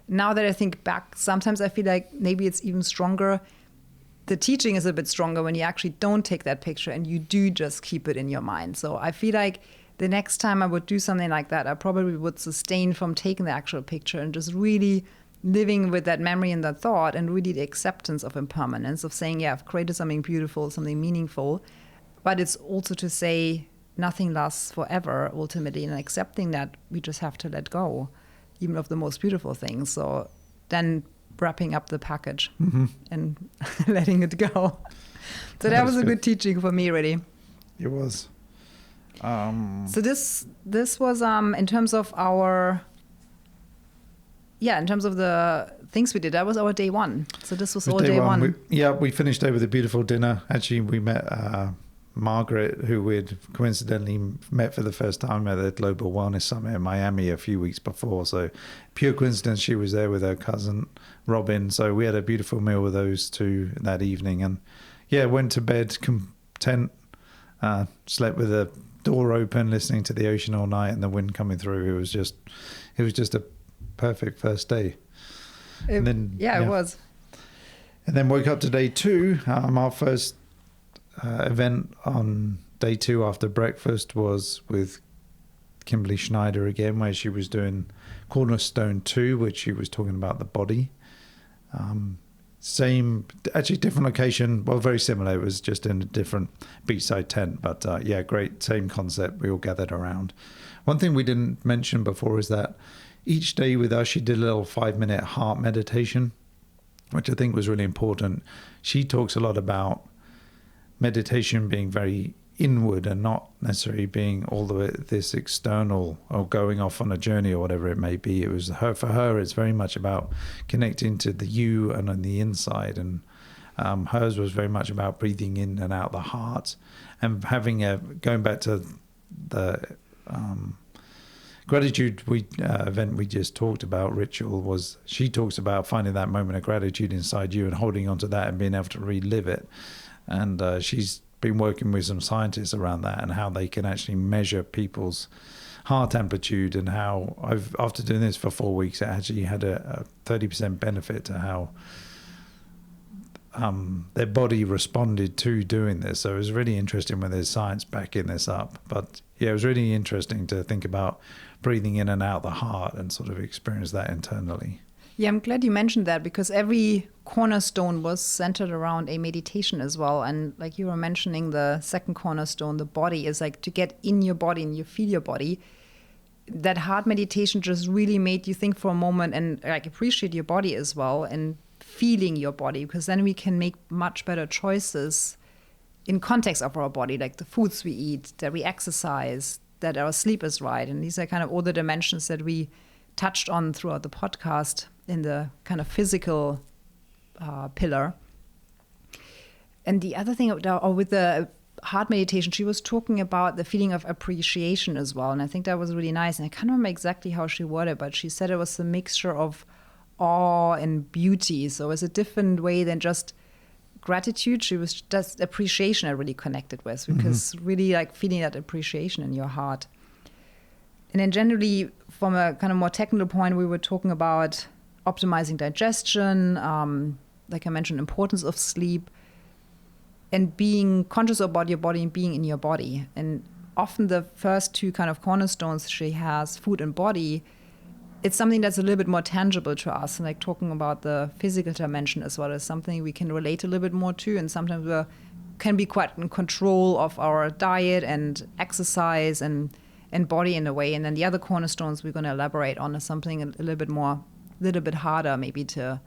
Speaker 1: Now that I think back, sometimes I feel like maybe it's even stronger. The teaching is a bit stronger when you actually don't take that picture and you do just keep it in your mind. So I feel like the next time I would do something like that, I probably would sustain from taking the actual picture and just really living with that memory and that thought, and really the acceptance of impermanence, of saying, I've created something beautiful, something meaningful. But it's also to say nothing lasts forever, ultimately, and accepting that we just have to let go, even of the most beautiful things. So then wrapping up the package and letting it go. So that was a good teaching for me, really.
Speaker 2: It was.
Speaker 1: So this was in terms of the things we did, that was our day one. So this was all day one.
Speaker 2: We finished day with a beautiful dinner. Actually, we met Margaret, who we'd coincidentally met for the first time at the Global Wellness Summit in Miami a few weeks before. So pure coincidence, she was there with her cousin, Robin. So we had a beautiful meal with those two that evening. And went to bed content, slept with the door open, listening to the ocean all night and the wind coming through. It was just a perfect first day.
Speaker 1: It was.
Speaker 2: And then woke up to day two. Our first event on day two after breakfast was with Kimberly Snyder again, where she was doing Cornerstone 2, which she was talking about the body. Different location, very similar. It was just in a different beachside tent, but great, same concept. We all gathered around. One thing we didn't mention before is that each day with us, she did a little 5-minute heart meditation, which I think was really important. She talks a lot about meditation being very inward and not necessarily being all the way this external or going off on a journey or whatever it may be. It was for her, it's very much about connecting to the you and on the inside. And hers was very much about breathing in and out the heart, and going back to the gratitude event we just talked about, ritual, was she talks about finding that moment of gratitude inside you and holding on to that and being able to relive it. And she's been working with some scientists around that and how they can actually measure people's heart amplitude, and how after doing this for 4 weeks, it actually had a 30% benefit to how their body responded to doing this. So it was really interesting when there's science backing this up. But it was really interesting to think about breathing in and out the heart and sort of experience that internally.
Speaker 1: Yeah, I'm glad you mentioned that, because every cornerstone was centered around a meditation as well. And like you were mentioning, the second cornerstone, the body, is like to get in your body and you feel your body. That heart meditation just really made you think for a moment and like appreciate your body as well, and feeling your body, because then we can make much better choices in context of our body, like the foods we eat, that we exercise, that our sleep is right. And these are kind of all the dimensions that we touched on throughout the podcast in the kind of physical pillar. And the other thing with the heart meditation, she was talking about the feeling of appreciation as well. And I think that was really nice. And I can't remember exactly how she worded it, but she said it was a mixture of awe and beauty. So it's a different way than just gratitude. She was just appreciation I really connected with, because really like feeling that appreciation in your heart. And then generally, from a kind of more technical point, we were talking about optimizing digestion, like I mentioned, importance of sleep, and being conscious about your body and being in your body. And often the first two kind of cornerstones she has, food and body, it's something that's a little bit more tangible to us. And like talking about the physical dimension as well as something we can relate a little bit more to. And sometimes we can be quite in control of our diet and exercise and body in a way. And then the other cornerstones we're going to elaborate on is something a little bit harder maybe to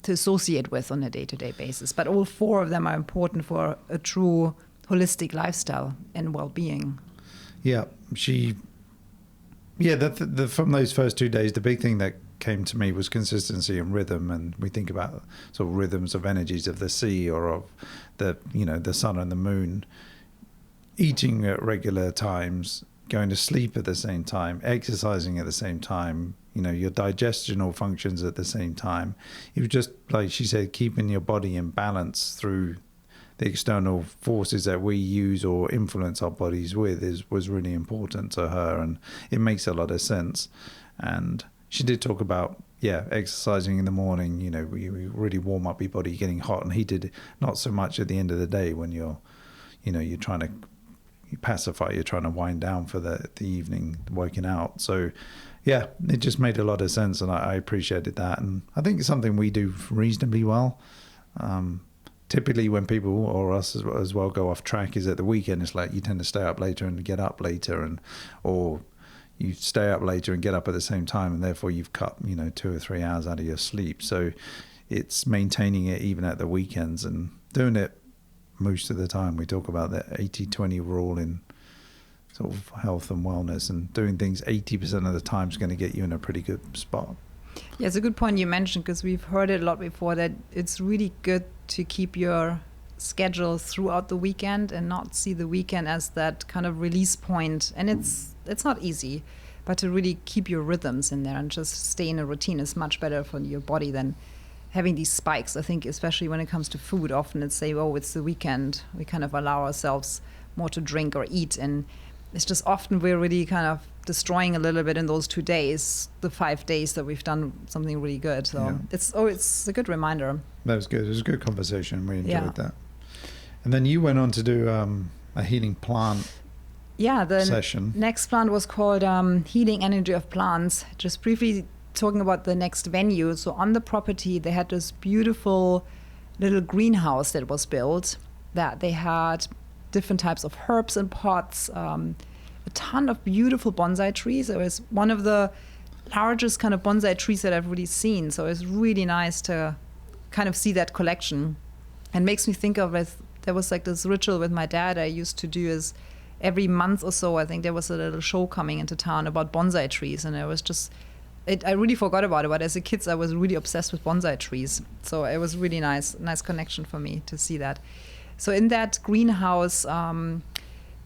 Speaker 1: associate with on a day-to-day basis. But all four of them are important for a true holistic lifestyle and well-being.
Speaker 2: Yeah, from those first 2 days, the big thing that came to me was consistency and rhythm. And we think about sort of rhythms of energies of the sea or of the sun and the moon, eating at regular times, going to sleep at the same time, exercising at the same time, your digestional functions at the same time. It was just, like she said, keeping your body in balance through the external forces that we use or influence our bodies with was really important to her, and it makes a lot of sense. And she did talk about exercising in the morning. We really warm up your body, getting hot and heated. Not so much at the end of the day when you're trying to pacify, you're trying to wind down for the evening working out. So it just made a lot of sense, and I appreciated that. And I think it's something we do reasonably well. Typically when people or us as well go off track is at the weekend. It's like you tend to stay up later and get up later, or you stay up later and get up at the same time, and therefore you've cut 2 or 3 hours out of your sleep. So it's maintaining it even at the weekends and doing it most of the time. We talk about the 80-20 rule in sort of health and wellness, and doing things 80% of the time is going to get you in a pretty good spot.
Speaker 1: Yeah, it's a good point you mentioned, because we've heard it a lot before, that it's really good to keep your schedule throughout the weekend and not see the weekend as that kind of release point. And it's not easy, but to really keep your rhythms in there and just stay in a routine is much better for your body than having these spikes. I think especially when it comes to food, often it's it's the weekend. We kind of allow ourselves more to drink or eat, and it's just often we're really kind of destroying a little bit in those 2 days, the 5 days that we've done something really good. So it's a good reminder.
Speaker 2: That was good. It was a good conversation. We enjoyed that. And then you went on to do a healing plant session.
Speaker 1: Next plant was called Healing Energy of Plants. Just briefly talking about the next venue. So on the property, they had this beautiful little greenhouse that was built, that they had different types of herbs in pots, a ton of beautiful bonsai trees. It was one of the largest kind of bonsai trees that I've really seen. So it's really nice to kind of see that collection. And makes me think of it, there was like this ritual with my dad I used to do is every month or so, I think there was a little show coming into town about bonsai trees. And it was just, I really forgot about it. But as a kid, I was really obsessed with bonsai trees. So it was really nice connection for me to see that. So in that greenhouse,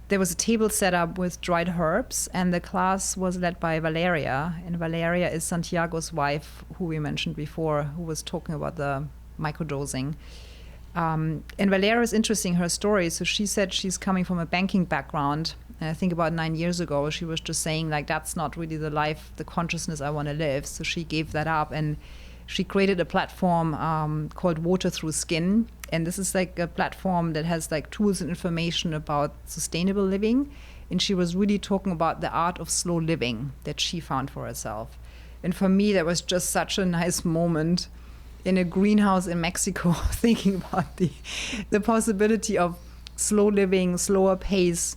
Speaker 1: there was a table set up with dried herbs, and the class was led by Valeria. And Valeria is Santiago's wife, who we mentioned before, who was talking about the microdosing. And Valeria is interesting, her story. So she said she's coming from a banking background. And I think about 9 years ago, she was just saying, like, that's not really the life, the consciousness I want to live. So she gave that up, and she created a platform called Water Through Skin. And this is like a platform that has like tools and information about sustainable living. And she was really talking about the art of slow living that she found for herself. And for me, that was just such a nice moment in a greenhouse in Mexico, thinking about the possibility of slow living, slower pace,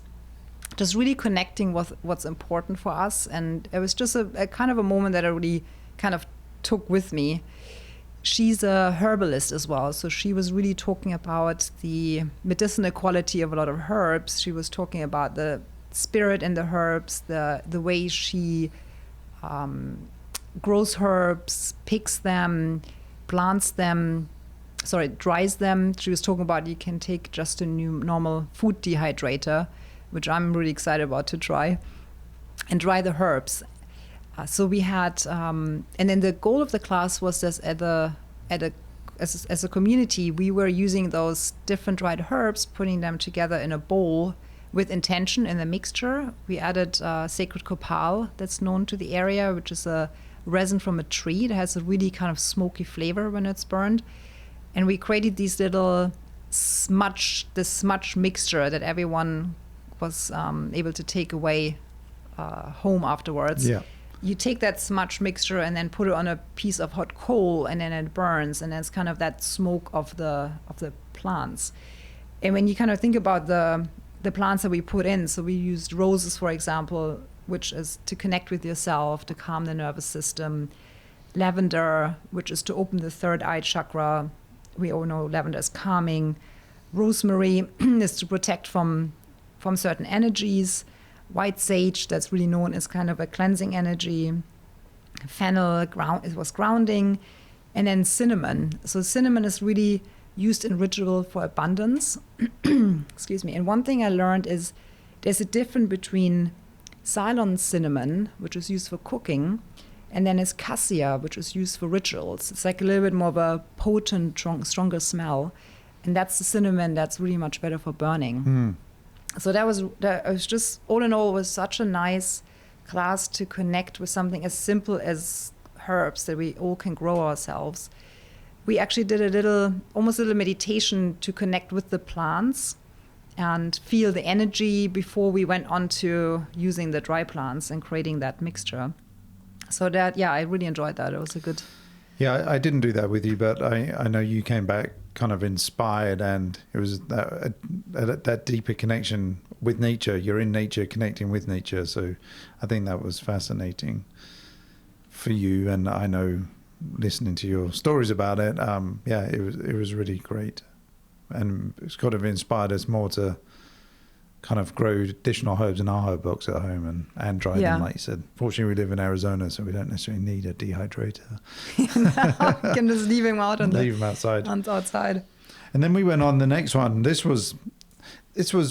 Speaker 1: just really connecting with what's important for us. And it was just a kind of a moment that I really kind of took with me. She's a herbalist as well, so she was really talking about the medicinal quality of a lot of herbs. She was talking about the spirit in the herbs, the way she grows herbs, picks them, dries them. She was talking about you can take just a normal food dehydrator, which I'm really excited about to try, and dry the herbs. So we had, and then the goal of the class was this as a community, we were using those different dried herbs, putting them together in a bowl with intention in the mixture. We added sacred copal that's known to the area, which is a resin from a tree that has a really kind of smoky flavor when it's burned. And we created these little smudge mixture that everyone was able to take away home afterwards.
Speaker 2: Yeah.
Speaker 1: You take that smudge mixture and then put it on a piece of hot coal, and then it burns, and it's kind of that smoke of the plants. And when you kind of think about the plants that we put in, so we used roses, for example, which is to connect with yourself, to calm the nervous system. Lavender, which is to open the third eye chakra. We all know lavender is calming. Rosemary is to protect from certain energies. White sage, that's really known as kind of a cleansing energy. Fennel, it was grounding. And then cinnamon. So cinnamon is really used in ritual for abundance. Excuse me. And one thing I learned is there's a difference between Ceylon cinnamon, which is used for cooking, and then it's cassia, which is used for rituals. It's like a little bit more of a potent, stronger smell. And that's the cinnamon that's really much better for burning. So that was just, all in all, was such a nice class to connect with something as simple as herbs that we all can grow ourselves. We actually did almost a little meditation to connect with the plants and feel the energy before we went on to using the dry plants and creating that mixture. So that, yeah, I really enjoyed that. It was a good...
Speaker 2: Yeah, I didn't do that with you, but I know you came back kind of inspired, and it was that deeper connection with nature. You're in nature, connecting with nature. So I think that was fascinating for you. And I know, listening to your stories about it, it was really great. And it's kind of inspired us more to kind of grow additional herbs in our herb box at home and dry them, like you said. Fortunately, we live in Arizona, so we don't necessarily need a dehydrator.
Speaker 1: No, you can just leave him out
Speaker 2: outside.
Speaker 1: Outside.
Speaker 2: And then we went on the next one. This was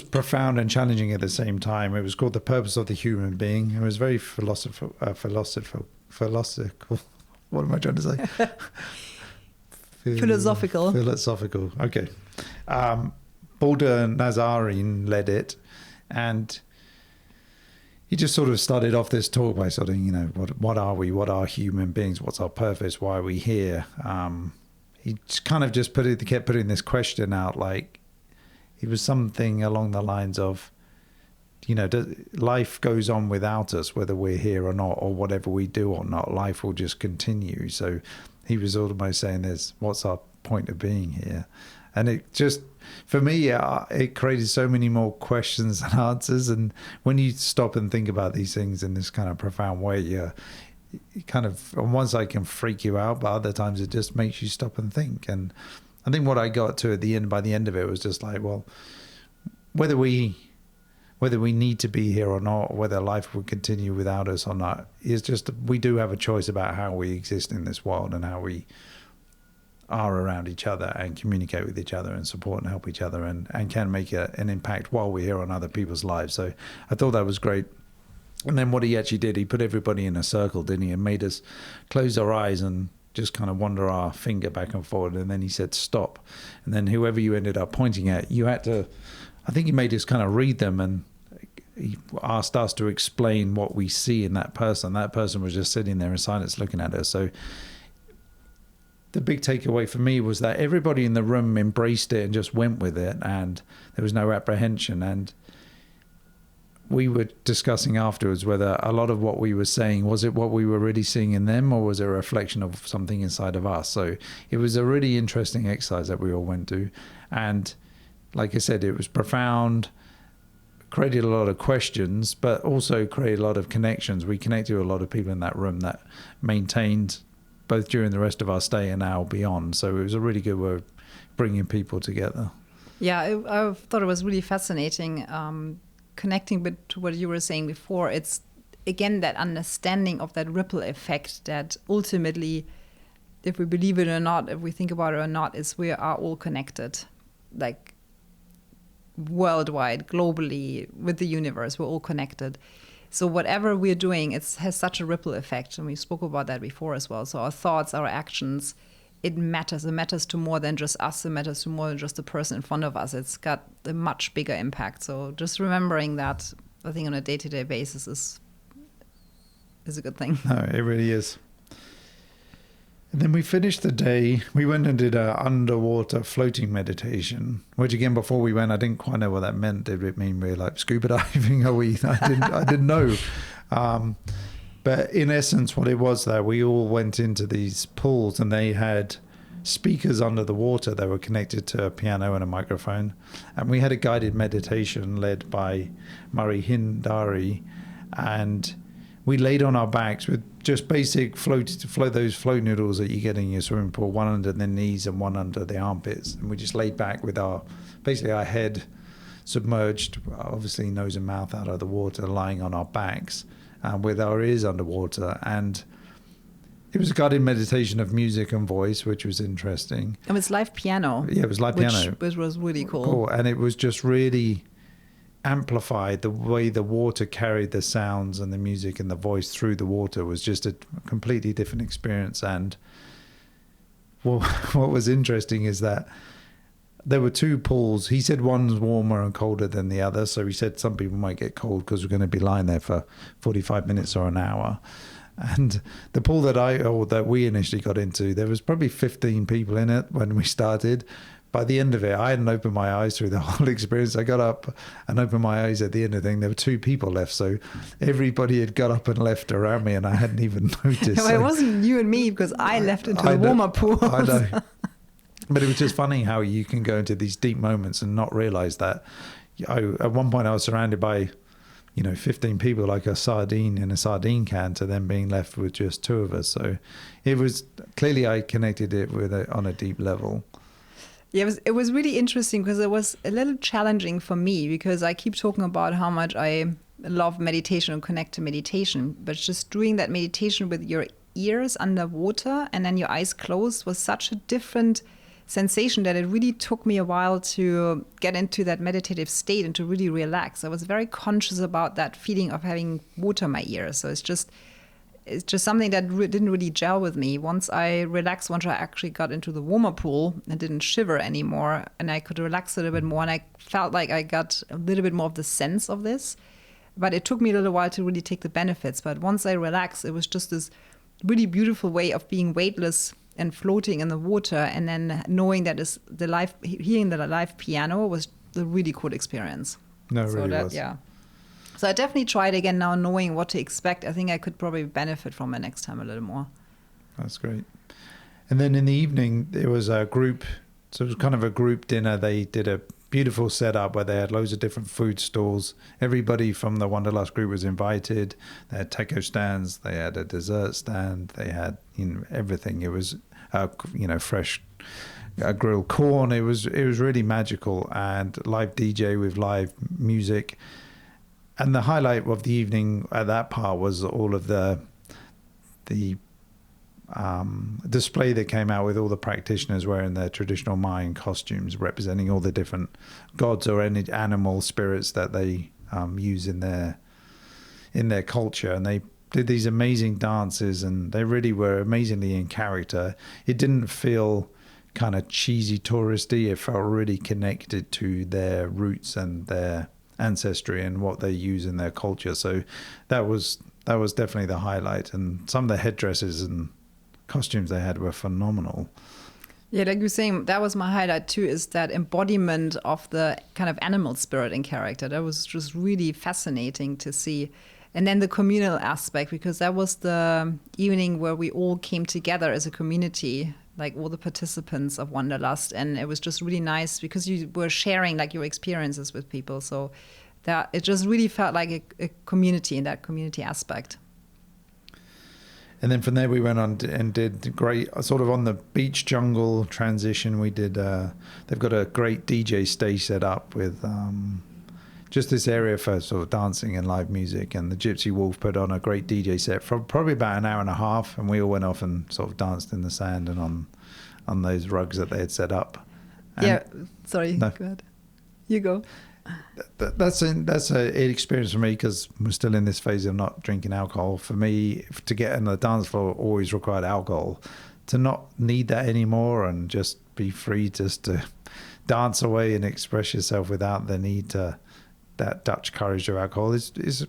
Speaker 2: profound and challenging at the same time. It was called The Purpose of the Human Being. It was very philosophical. What am I trying to say? Philosophical. Okay. Balder Nazarene led it, and he just sort of started off this talk by sort of, what are we? What are human beings? What's our purpose? Why are we here? He kind of just kept putting this question out, like it was something along the lines of, life goes on without us, whether we're here or not, or whatever we do or not, life will just continue. So he was almost saying what's our point of being here? And it just, for me, it created so many more questions and answers. And when you stop and think about these things in this kind of profound way, it kind of, on one side, can freak you out, but other times it just makes you stop and think. And I think what I got to by the end of it was just like, well, whether we need to be here or not, or whether life will continue without us or not, is just, we do have a choice about how we exist in this world and how we are around each other and communicate with each other and support and help each other and can make an impact while we're here on other people's lives. So I thought that was great. And then what he actually did, he put everybody in a circle, didn't he? And made us close our eyes and just kind of wander our finger back and forward. And then he said, stop. And then whoever you ended up pointing at, you had to, I think he made us kind of read them, and he asked us to explain what we see in that person. That person was just sitting there in silence looking at us. So the big takeaway for me was that everybody in the room embraced it and just went with it, and there was no apprehension. And we were discussing afterwards whether a lot of what we were saying, was it what we were really seeing in them, or was it a reflection of something inside of us? So it was a really interesting exercise that we all went to. And like I said, it was profound, created a lot of questions, but also created a lot of connections. We connected with a lot of people in that room that maintained both during the rest of our stay and now beyond. So it was a really good way of bringing people together.
Speaker 1: Yeah, I thought it was really fascinating. Connecting to what you were saying before, it's, again, that understanding of that ripple effect that ultimately, if we believe it or not, if we think about it or not, is we are all connected, like worldwide, globally, with the universe. We're all connected. So whatever we're doing, it has such a ripple effect. And we spoke about that before as well. So our thoughts, our actions, it matters. It matters to more than just us. It matters to more than just the person in front of us. It's got a much bigger impact. So just remembering that, I think, on a day-to-day basis is a good thing.
Speaker 2: No, it really is. And then we finished the day. We went and did a underwater floating meditation, which again, before we went, I didn't quite know what that meant. Did it mean we're like scuba diving? I didn't know. But in essence, what it was that we all went into these pools and they had speakers under the water that were connected to a piano and a microphone. And we had a guided meditation led by Murray Hindari. And we laid on our backs with just basic those float noodles that you get in your swimming pool, one under the knees and one under the armpits. And we just laid back with our head submerged, obviously nose and mouth out of the water, lying on our backs with our ears underwater. And it was a guided meditation of music and voice, which was interesting.
Speaker 1: And it's live piano.
Speaker 2: Yeah, it was live piano.
Speaker 1: Which was really cool.
Speaker 2: And it was just really amplified. The way the water carried the sounds and the music and the voice through the water was just a completely different experience. And what was interesting is that there were two pools. He said one's warmer and colder than the other. So he said some people might get cold because we're going to be lying there for 45 minutes or an hour. And the pool that we initially got into, there was probably 15 people in it when we started. By the end of it, I hadn't opened my eyes through the whole experience. I got up and opened my eyes at the end of the thing. There were two people left. So everybody had got up and left around me and I hadn't even noticed.
Speaker 1: Well, it wasn't you and me because I left into the warmer pool.
Speaker 2: I know. But it was just funny how you can go into these deep moments and not realize that. At one point I was surrounded by 15 people like a sardine in a sardine can to them being left with just two of us. So it was clearly I connected it with on a deep level.
Speaker 1: Yeah, it was really interesting because it was a little challenging for me because I keep talking about how much I love meditation and connect to meditation. But just doing that meditation with your ears underwater and then your eyes closed was such a different sensation that it really took me a while to get into that meditative state and to really relax. I was very conscious about that feeling of having water in my ears. So it's just something that didn't really gel with me. Once I relaxed, once I actually got into the warmer pool and didn't shiver anymore, and I could relax a little bit more, and I felt like I got a little bit more of the sense of this. But it took me a little while to really take the benefits. But once I relaxed, it was just this really beautiful way of being weightless and floating in the water, and then knowing that hearing the live piano was a really cool experience.
Speaker 2: No, it really was.
Speaker 1: Yeah. So I definitely tried again now, knowing what to expect. I think I could probably benefit from it next time a little more.
Speaker 2: That's great. And then in the evening, there was a group, so it was kind of a group dinner. They did a beautiful setup where they had loads of different food stalls. Everybody from the Wanderlust group was invited. They had taco stands. They had a dessert stand. They had everything. It was fresh grilled corn. It was really magical, and live DJ with live music. And the highlight of the evening at that part was all of the display that came out with all the practitioners wearing their traditional Mayan costumes, representing all the different gods or any animal spirits that they use in their culture. And they did these amazing dances, and they really were amazingly in character. It didn't feel kind of cheesy touristy. It felt really connected to their roots and their ancestry and what they use in their culture. So that was definitely the highlight. And some of the headdresses and costumes they had were phenomenal.
Speaker 1: Yeah, like you're saying, that was my highlight too, is that embodiment of the kind of animal spirit and character. That was just really fascinating to see. And then the communal aspect, because that was the evening where we all came together as a community, like all the participants of Wanderlust. And it was just really nice because you were sharing like your experiences with people. So that it just really felt like a community in that community aspect.
Speaker 2: And then from there we went on and did great, sort of on the beach jungle transition. We did, they've got a great DJ stage set up with just this area for sort of dancing and live music. And the Gypsy Wolf put on a great DJ set for probably about an hour and a half. And we all went off and sort of danced in the sand and on those rugs that they had set up. And
Speaker 1: sorry, go ahead. You go.
Speaker 2: That's an experience for me, because we're still in this phase of not drinking alcohol. For me, to get on the dance floor always required alcohol. To not need that anymore and just be free just to dance away and express yourself without the need to that Dutch courage of alcohol is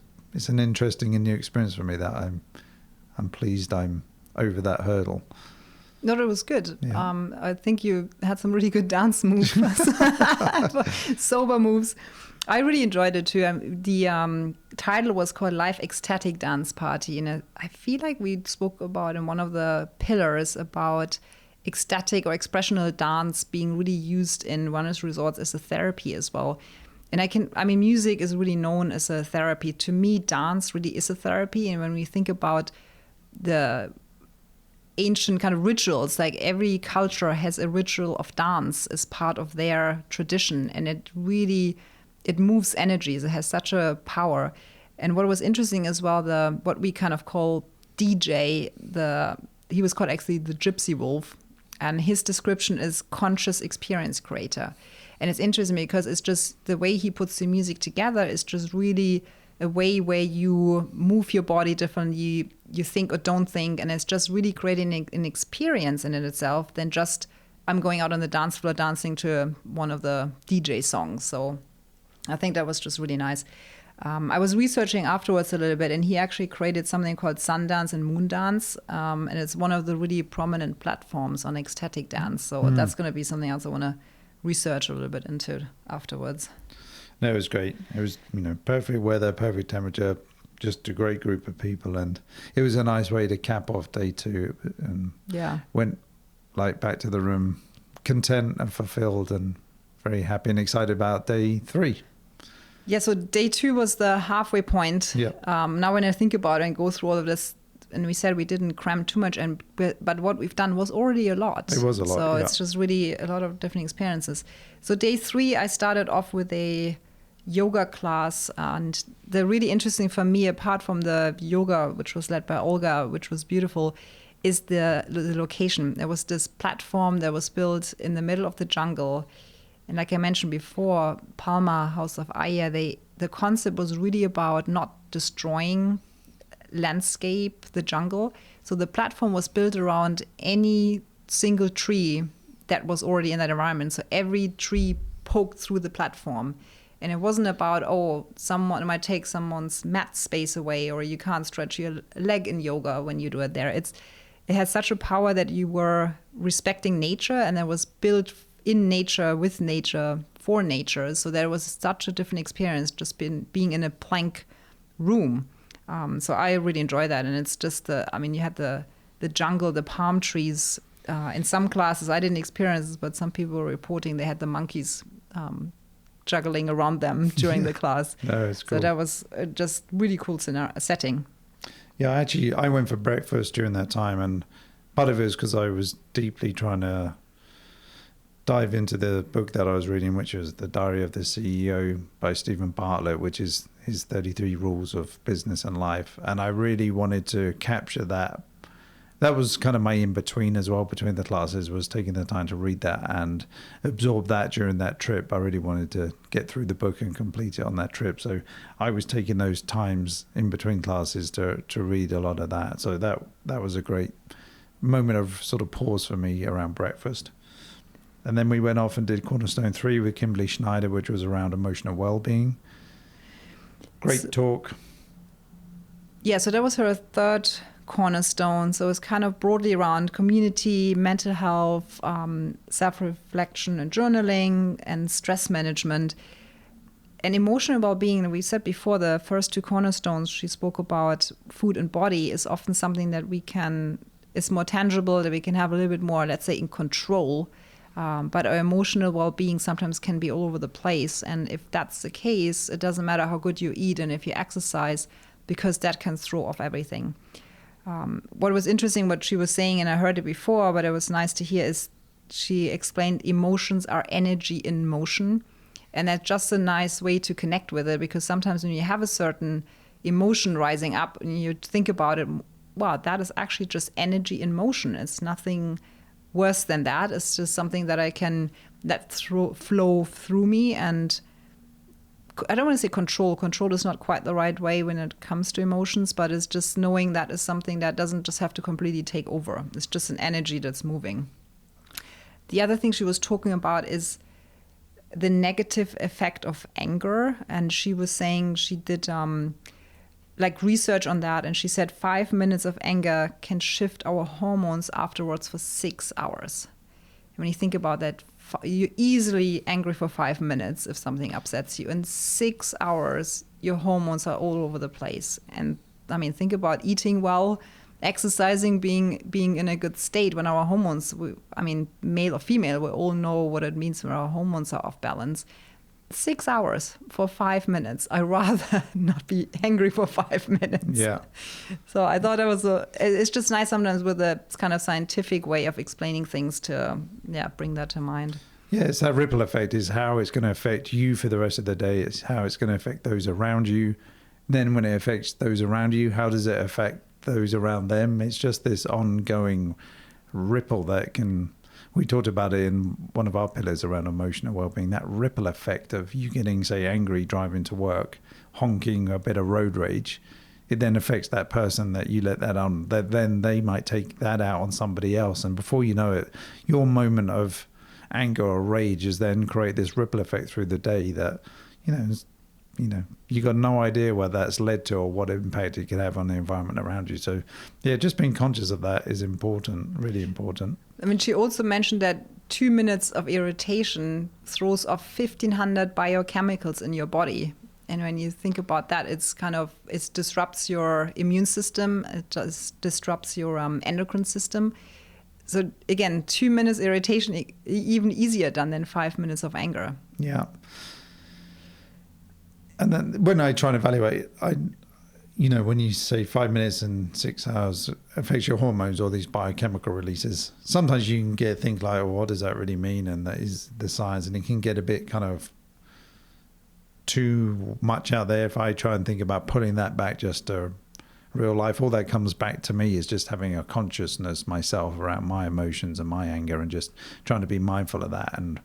Speaker 2: an interesting and new experience for me that I'm pleased I'm over that hurdle.
Speaker 1: No, that was good.
Speaker 2: Yeah.
Speaker 1: I think you had some really good dance moves, sober moves. I really enjoyed it too. The title was called Live Ecstatic Dance Party. And I feel like we spoke about in one of the pillars about ecstatic or expressional dance being really used in wellness resorts as a therapy as well. And music is really known as a therapy. To me, dance really is a therapy. And when we think about the ancient kind of rituals, like every culture has a ritual of dance as part of their tradition, and it moves energies. It has such a power. And what was interesting as well, what we kind of call DJ, he was called actually the Gypsy Wolf, and his description is conscious experience creator. And it's interesting because it's just the way he puts the music together is just really a way where you move your body differently, you think or don't think, and it's just really creating an experience in it itself than just I'm going out on the dance floor dancing to one of the DJ songs. So I think that was just really nice. I was researching afterwards a little bit, and he actually created something called Sundance and Moondance, and it's one of the really prominent platforms on ecstatic dance. So that's going to be something else I want to research a little bit into afterwards.
Speaker 2: No, it was great. It was, perfect weather, perfect temperature, just a great group of people. And it was a nice way to cap off day 2. And went back to the room content and fulfilled and very happy and excited about day 3.
Speaker 1: Yeah, so day 2 was the halfway point.
Speaker 2: Yeah.
Speaker 1: Now when I think about it and go through all of this, and we said we didn't cram too much, but what we've done was already a lot.
Speaker 2: It was a lot,
Speaker 1: So it's just really a lot of different experiences. So day 3, I started off with a yoga class, and the really interesting for me, apart from the yoga, which was led by Olga, which was beautiful, is the location. There was this platform that was built in the middle of the jungle. And like I mentioned before, Palma, House of Aïa, the concept was really about not destroying landscape, the jungle. So the platform was built around any single tree that was already in that environment. So every tree poked through the platform. And it wasn't about, someone might take someone's mat space away, or you can't stretch your leg in yoga when you do it there. It had such a power that you were respecting nature, and it was built in nature, with nature, for nature. So there was such a different experience just being in a plank room. So I really enjoy that. And it's just you had the jungle, the palm trees. In some classes, I didn't experience this, but some people were reporting they had the monkeys juggling around them during the class.
Speaker 2: No, it's cool.
Speaker 1: So that was just really cool setting.
Speaker 2: Yeah, actually, I went for breakfast during that time, and part of it was because I was deeply trying to dive into the book that I was reading, which was The Diary of the CEO by Stephen Bartlett, which is his 33 rules of business and life. And I really wanted to capture that. That was kind of my in-between as well, between the classes, was taking the time to read that and absorb that during that trip. I really wanted to get through the book and complete it on that trip. So I was taking those times in between classes to read a lot of that. So that was a great moment of sort of pause for me around breakfast. And then we went off and did Cornerstone 3 with Kimberly Snyder, which was around emotional well-being. Great talk.
Speaker 1: Yeah, so that was her third cornerstone. So it's kind of broadly around community, mental health, self-reflection and journaling, and stress management. And emotional well-being, we said before, the first 2 cornerstones she spoke about, food and body, is often something that is more tangible, that we can have a little bit more, let's say, in control. But our emotional well-being sometimes can be all over the place. And if that's the case, it doesn't matter how good you eat and if you exercise, because that can throw off everything. What was interesting, what she was saying, and I heard it before, but it was nice to hear, is she explained emotions are energy in motion. And that's just a nice way to connect with it, because sometimes when you have a certain emotion rising up and you think about it, wow, that is actually just energy in motion. It's nothing worse than that. It's just something that I can let flow through me. And I don't want to say control. Control is not quite the right way when it comes to emotions, but it's just knowing that is something that doesn't just have to completely take over. It's just an energy that's moving. The other thing she was talking about is the negative effect of anger. And she was saying she did like research on that, and she said 5 minutes of anger can shift our hormones afterwards for 6 hours. When you think about that, you're easily angry for 5 minutes if something upsets you. In 6 hours, your hormones are all over the place. And I mean, think about eating well, exercising, being in a good state. When our hormones, male or female, we all know what it means when our hormones are off balance. 6 hours for 5 minutes. I'd rather not be angry for 5 minutes.
Speaker 2: Yeah.
Speaker 1: So I thought it's just nice sometimes with a kind of scientific way of explaining things to, bring that to mind.
Speaker 2: Yeah, it's that ripple effect is how it's going to affect you for the rest of the day. It's how it's going to affect those around you. Then when it affects those around you, how does it affect those around them? It's just this ongoing ripple that can... We talked about it in one of our pillars around emotional well-being, that ripple effect of you getting, say, angry driving to work, honking, a bit of road rage. It then affects that person that you let that on. That then they might take that out on somebody else. And before you know it, your moment of anger or rage is then create this ripple effect through the day that, you got no idea what that's led to or what impact it could have on the environment around you. So, yeah, just being conscious of that is important, really important.
Speaker 1: I mean, she also mentioned that 2 minutes of irritation throws off 1,500 biochemicals in your body. And when you think about that, it disrupts your immune system, it just disrupts your endocrine system. So again, 2 minutes irritation, even easier done than 5 minutes of anger.
Speaker 2: Yeah. And then when I try and evaluate, when you say 5 minutes and 6 hours affects your hormones or these biochemical releases, sometimes you can get things like, what does that really mean? And that is the science. And it can get a bit kind of too much out there. If I try and think about putting that back just to real life, all that comes back to me is just having a consciousness myself around my emotions and my anger and just trying to be mindful of that and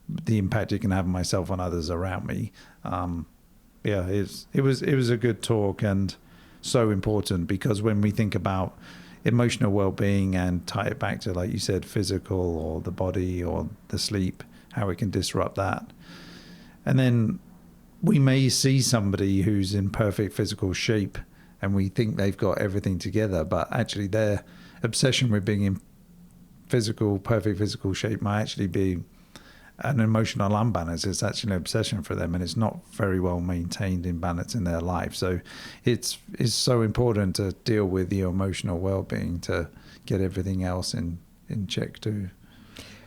Speaker 2: the impact it can have on myself and others around me. It was a good talk and so important, because when we think about emotional well-being and tie it back to, like you said, physical or the body or the sleep, how it can disrupt that. And then we may see somebody who's in perfect physical shape and we think they've got everything together, but actually their obsession with being in perfect physical shape might actually be an emotional unbalance. It's actually an obsession for them, and it's not very well maintained in balance in their life. So it's so important to deal with your emotional well-being to get everything else in check too.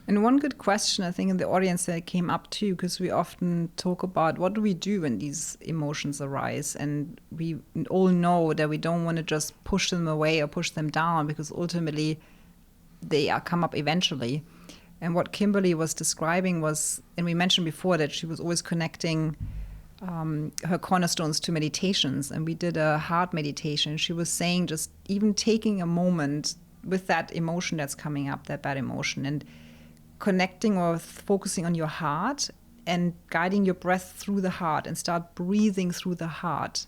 Speaker 1: And one good question, I think, in the audience that came up too, because we often talk about what do we do when these emotions arise, and we all know that we don't want to just push them away or push them down, because ultimately they come up eventually. And what Kimberly was describing was, and we mentioned before that she was always connecting her cornerstones to meditations. And we did a heart meditation. She was saying just even taking a moment with that emotion that's coming up, that bad emotion, and connecting or focusing on your heart and guiding your breath through the heart and start breathing through the heart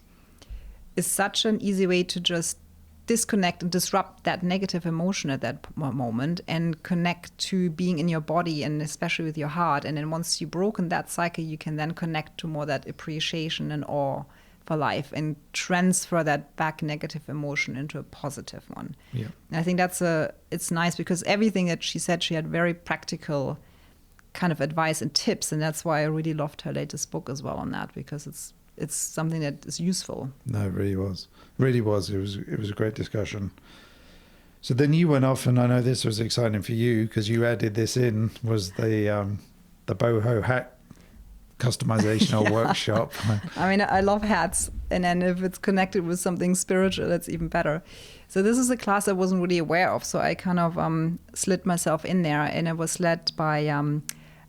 Speaker 1: is such an easy way to just disconnect and disrupt that negative emotion at that moment and connect to being in your body and especially with your heart. And then once you've broken that cycle, you can then connect to more that appreciation and awe for life and transfer that back negative emotion into a positive one. Yeah. And I think it's nice because everything that she said, she had very practical kind of advice and tips. And that's why I really loved her latest book as well on that, because it's something that is useful.
Speaker 2: No, it really was. Really was. It was a great discussion. So then you went off, and I know this was exciting for you because you added this in, was the boho hat customization workshop.
Speaker 1: I mean, I love hats, and then if it's connected with something spiritual, that's even better. So this is a class I wasn't really aware of, so I kind of slid myself in there, and it was led by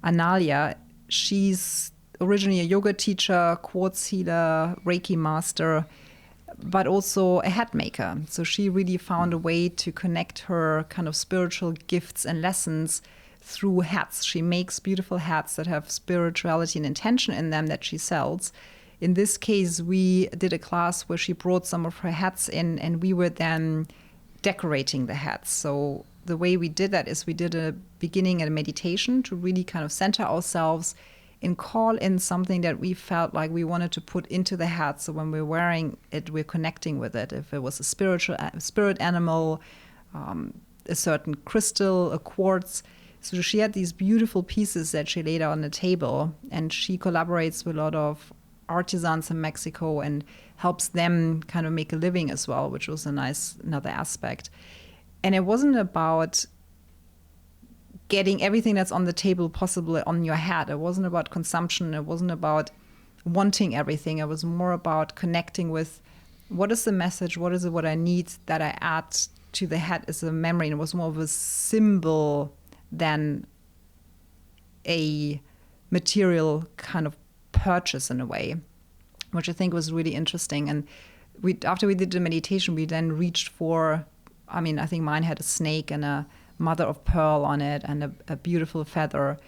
Speaker 1: Analia. She's originally a yoga teacher, quartz healer, Reiki master, but also a hat maker. So she really found a way to connect her kind of spiritual gifts and lessons through hats. She makes beautiful hats that have spirituality and intention in them that she sells. In this case, we did a class where she brought some of her hats in, and we were then decorating the hats. So the way we did that is we did a beginning and a meditation to really kind of center ourselves and call in something that we felt like we wanted to put into the hat. So when we're wearing it, we're connecting with it. If it was a spirit animal, a certain crystal, a quartz. So she had these beautiful pieces that she laid out on the table, and she collaborates with a lot of artisans in Mexico and helps them kind of make a living as well, which was another aspect. And it wasn't about getting everything that's on the table possibly on your hat. It wasn't about consumption. It wasn't about wanting everything. It was more about connecting with what is the message, what is it, what I need that I add to the hat as a memory. And it was more of a symbol than a material kind of purchase in a way, which I think was really interesting. And after we did the meditation, we then reached for, I think mine had a snake and a mother of pearl on it and a beautiful feather.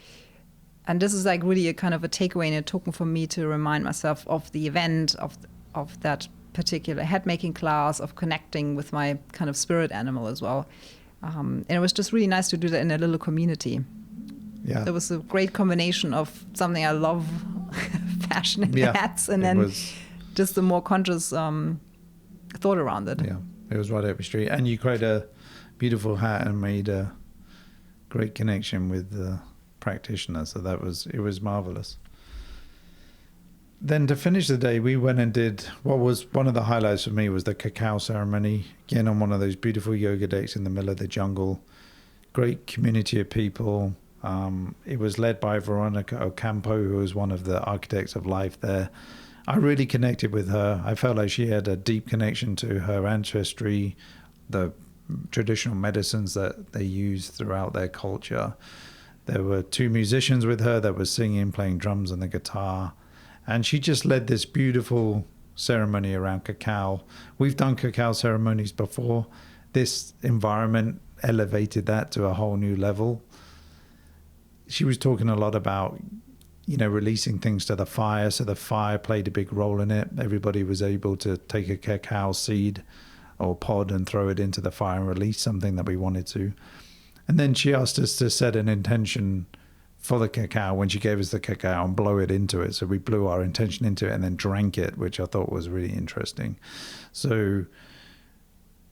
Speaker 1: And this is like really a kind of a takeaway and a token for me to remind myself of the event, of that particular hat making class, of connecting with my kind of spirit animal as well. And it was just really nice to do that in a little community.
Speaker 2: Yeah.
Speaker 1: It was a great combination of something I love, fashion and hats, and then just a more conscious thought around it.
Speaker 2: Yeah, it was right up the street. And you created a beautiful hat and made a great connection with the practitioner. So it was marvelous. Then to finish the day, we went and did what was one of the highlights for me was the cacao ceremony. Again, on one of those beautiful yoga decks in the middle of the jungle. Great community of people. It was led by Veronica Ocampo, who was one of the architects of life there. I really connected with her. I felt like she had a deep connection to her ancestry, the traditional medicines that they use throughout their culture. There were two musicians with her that were singing, playing drums and the guitar. And she just led this beautiful ceremony around cacao. We've done cacao ceremonies before. This environment elevated that to a whole new level. She was talking a lot about, releasing things to the fire. So the fire played a big role in it. Everybody was able to take a cacao seed or pod and throw it into the fire and release something that we wanted to. And then she asked us to set an intention for the cacao when she gave us the cacao and blow it into it. So we blew our intention into it and then drank it, which I thought was really interesting. So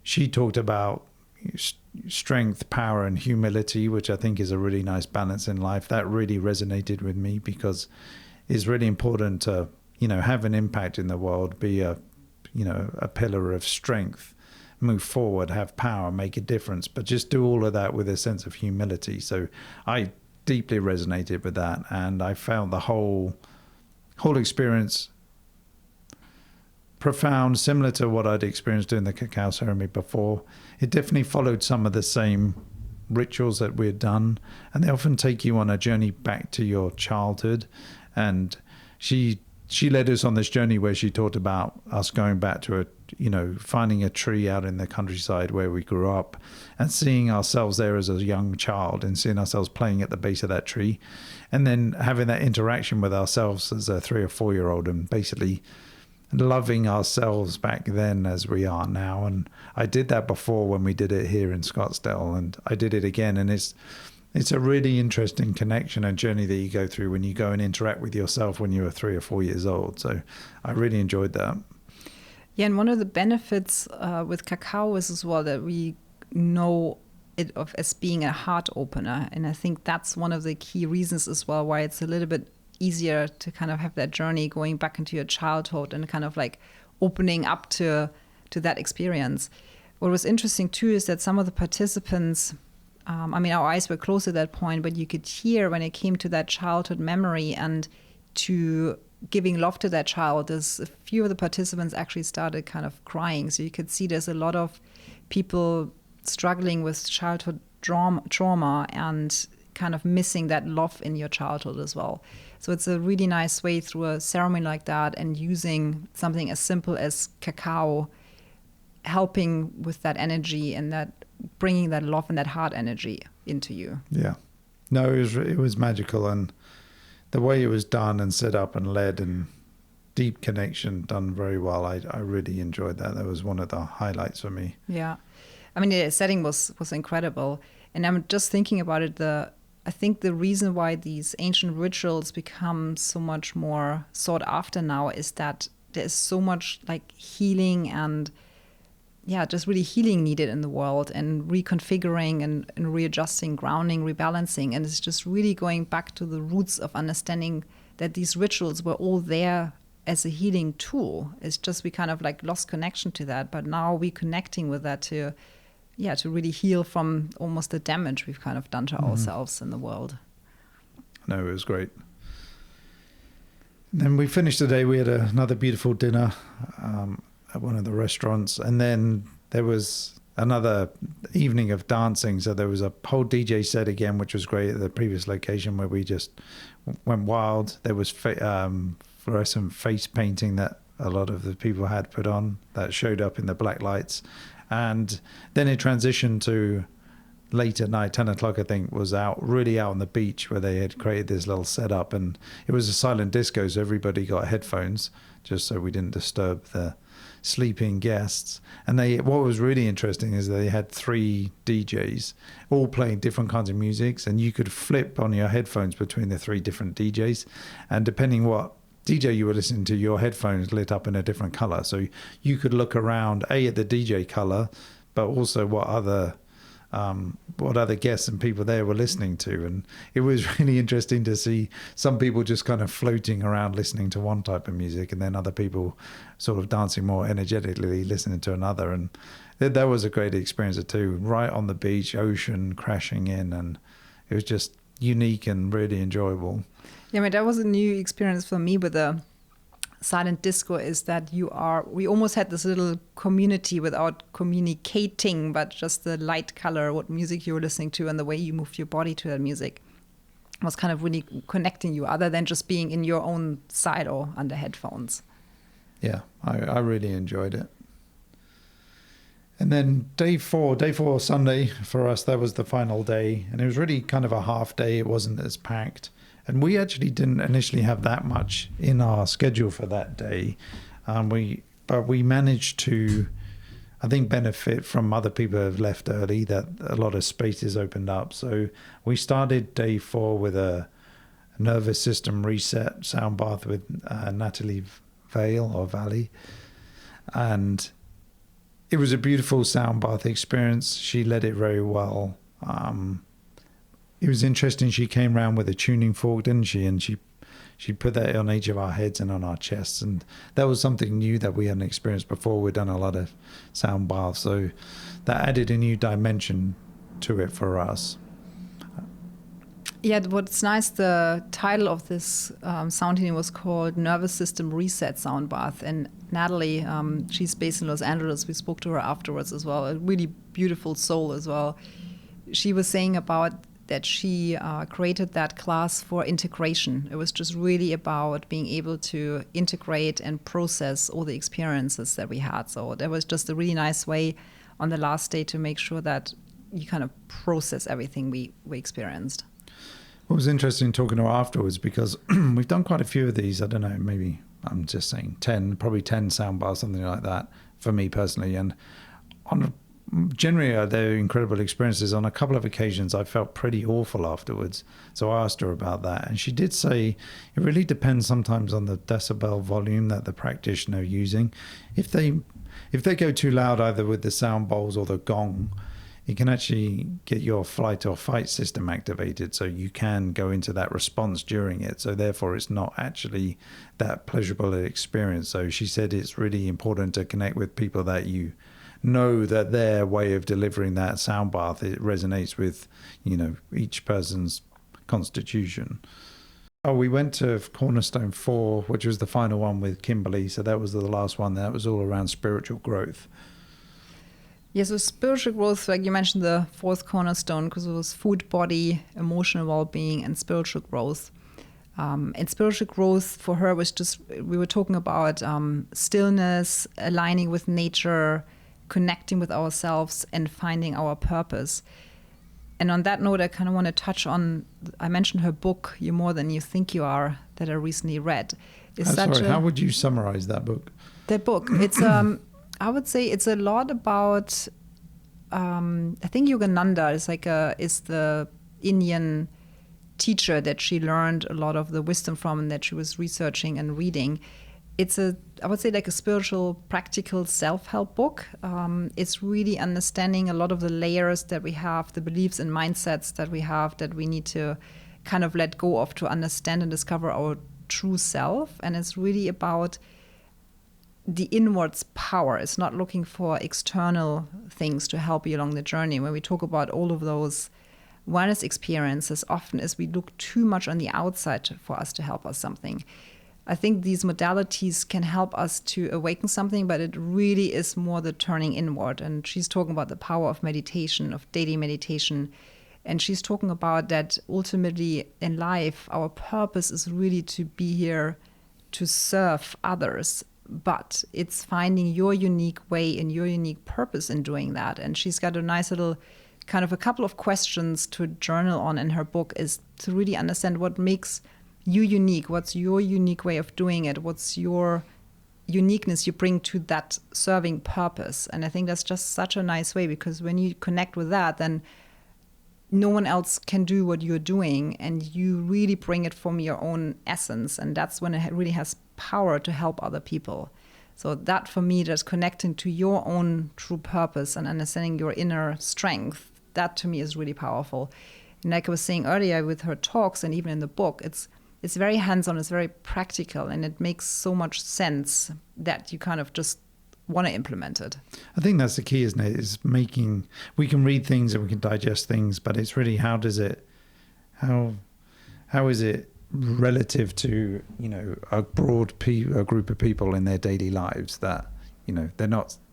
Speaker 2: she talked about strength, power, and humility, which I think is a really nice balance in life. That really resonated with me because it's really important to, have an impact in the world, be a pillar of strength, move forward, have power, make a difference, but just do all of that with a sense of humility. So I deeply resonated with that, and I found the whole experience profound, similar to what I'd experienced doing the cacao ceremony before. It definitely followed some of the same rituals that we'd done, and they often take you on a journey back to your childhood. And she led us on this journey where she talked about us going back to finding a tree out in the countryside where we grew up and seeing ourselves there as a young child and seeing ourselves playing at the base of that tree, and then having that interaction with ourselves as a 3 or 4 year old and basically loving ourselves back then as we are now. And I did that before when we did it here in Scottsdale, and I did it again, and it's a really interesting connection and journey that you go through when you go and interact with yourself when you were 3 or 4 years old. So I really enjoyed that.
Speaker 1: Yeah, and one of the benefits with cacao is as well that we know it as being a heart opener. And I think that's one of the key reasons as well why it's a little bit easier to kind of have that journey going back into your childhood and kind of like opening up to that experience. What was interesting too is that some of the participants, our eyes were closed at that point, but you could hear when it came to that childhood memory and to giving love to that child, there's a few of the participants actually started kind of crying. So you could see there's a lot of people struggling with childhood trauma and kind of missing that love in your childhood as well. So it's a really nice way through a ceremony like that and using something as simple as cacao, helping with that energy and that bringing that love and that heart energy into you.
Speaker 2: Yeah. No, it was magical, and the way it was done and set up and led and deep connection done very well. I really enjoyed that. That was one of the highlights for me.
Speaker 1: Yeah. The setting was incredible. And I'm just thinking about it, I think the reason why these ancient rituals become so much more sought after now is that there's so much like healing and just really healing needed in the world, and reconfiguring and readjusting, grounding, rebalancing. And it's just really going back to the roots of understanding that these rituals were all there as a healing tool. It's just we kind of like lost connection to that, but now we're connecting with that to really heal from almost the damage we've kind of done to ourselves in the world.
Speaker 2: No, it was great. And then we finished the day. We had another beautiful dinner at one of the restaurants, and then there was another evening of dancing. So there was a whole DJ set again, which was great at the previous location where we just went wild. There was fluorescent face painting that a lot of the people had put on that showed up in the black lights. And then it transitioned to late at night, 10 o'clock, I think, was really out on the beach where they had created this little setup. And it was a silent disco, so everybody got headphones just so we didn't disturb the sleeping guests. And what was really interesting is they had 3 DJs all playing different kinds of musics, and you could flip on your headphones between the 3 different DJs, and depending what DJ you were listening to, your headphones lit up in a different color, so you could look around at the DJ color, but also what other guests and people there were listening to. And it was really interesting to see some people just kind of floating around listening to one type of music, and then other people sort of dancing more energetically listening to another. And that was a great experience too, right on the beach, ocean crashing in, and it was just unique and really enjoyable.
Speaker 1: Yeah, I mean, that was a new experience for me with the silent disco, is that we almost had this little community without communicating, but just the light color, what music you were listening to, and the way you moved your body to that music was kind of really connecting you, other than just being in your own side or under headphones.
Speaker 2: Yeah, I really enjoyed it. And then day four, Sunday, for us, that was the final day. And it was really kind of a half day. It wasn't as packed. And we actually didn't initially have that much in our schedule for that day. But we managed to, I think, benefit from other people who have left early, that a lot of spaces opened up. So we started day 4 with a nervous system reset sound bath with Natalie Valley. And it was a beautiful sound bath experience. She led it very well. It was interesting. She came around with a tuning fork, didn't she? And she put that on each of our heads and on our chests. And that was something new that we hadn't experienced before. We'd done a lot of sound baths. So that added a new dimension to it for us.
Speaker 1: Yeah, what's nice, the title of this sound healing was called Nervous System Reset Sound Bath. And Natalie, she's based in Los Angeles. We spoke to her afterwards as well. A really beautiful soul as well. She was saying about that she created that class for integration. It was just really about being able to integrate and process all the experiences that we had. So that was just a really nice way on the last day to make sure that you kind of process everything we experienced.
Speaker 2: It was interesting talking to her afterwards, because we've done quite a few of these. I don't know, maybe I'm just saying 10, probably 10 sound bars, something like that for me personally. And generally they're incredible experiences. On a couple of occasions I felt pretty awful afterwards, so I asked her about that, and she did say it really depends sometimes on the decibel volume that the practitioner using. If they go too loud, either with the sound bowls or the gong, it can actually get your flight or fight system activated, so you can go into that response during it. So therefore it's not actually that pleasurable experience. So she said it's really important to connect with people that you know that their way of delivering that sound bath, it resonates with, each person's constitution. We went to Cornerstone 4, which was the final one with Kimberly. So that was the last one. That was all around spiritual growth.
Speaker 1: Yeah, so spiritual growth, like you mentioned, the 4th cornerstone, because it was food, body, emotional well-being, and spiritual growth. And spiritual growth for her was just, we were talking about stillness, aligning with nature, connecting with ourselves, and finding our purpose. And on that note, I kind of want to touch on, I mentioned her book, You're More Than You Think You Are, that I recently read.
Speaker 2: How would you summarize that book?
Speaker 1: That book, it's I would say it's a lot about, I think Yogananda is the Indian teacher that she learned a lot of the wisdom from and that she was researching and reading. It's I would say like a spiritual, practical self-help book. It's really understanding a lot of the layers that we have, the beliefs and mindsets that we have that we need to kind of let go of to understand and discover our true self. And it's really about the inwards power. It's not looking for external things to help you along the journey. When we talk about all of those wellness experiences, often as we look too much on the outside for us to help us something. I think these modalities can help us to awaken something, but it really is more the turning inward. And she's talking about the power of meditation, of daily meditation. And she's talking about that ultimately in life, our purpose is really to be here to serve others. But it's finding your unique way and your unique purpose in doing that. And she's got a nice little kind of a couple of questions to journal on in her book, is to really understand what makes you unique. What's your unique way of doing it? What's your uniqueness you bring to that serving purpose? And I think that's just such a nice way, because when you connect with that, then no one else can do what you're doing, and you really bring it from your own essence. And that's when it really has power to help other people. So that for me, just connecting to your own true purpose and understanding your inner strength, that to me is really powerful. And like I was saying earlier with her talks and even in the book, it's very hands-on, it's very practical, and it makes so much sense that you kind of just want to implement it.
Speaker 2: I think that's the key, isn't it? Is making, we can read things and we can digest things, but it's really how is it relative to, you know, a group of people in their daily lives that, you know,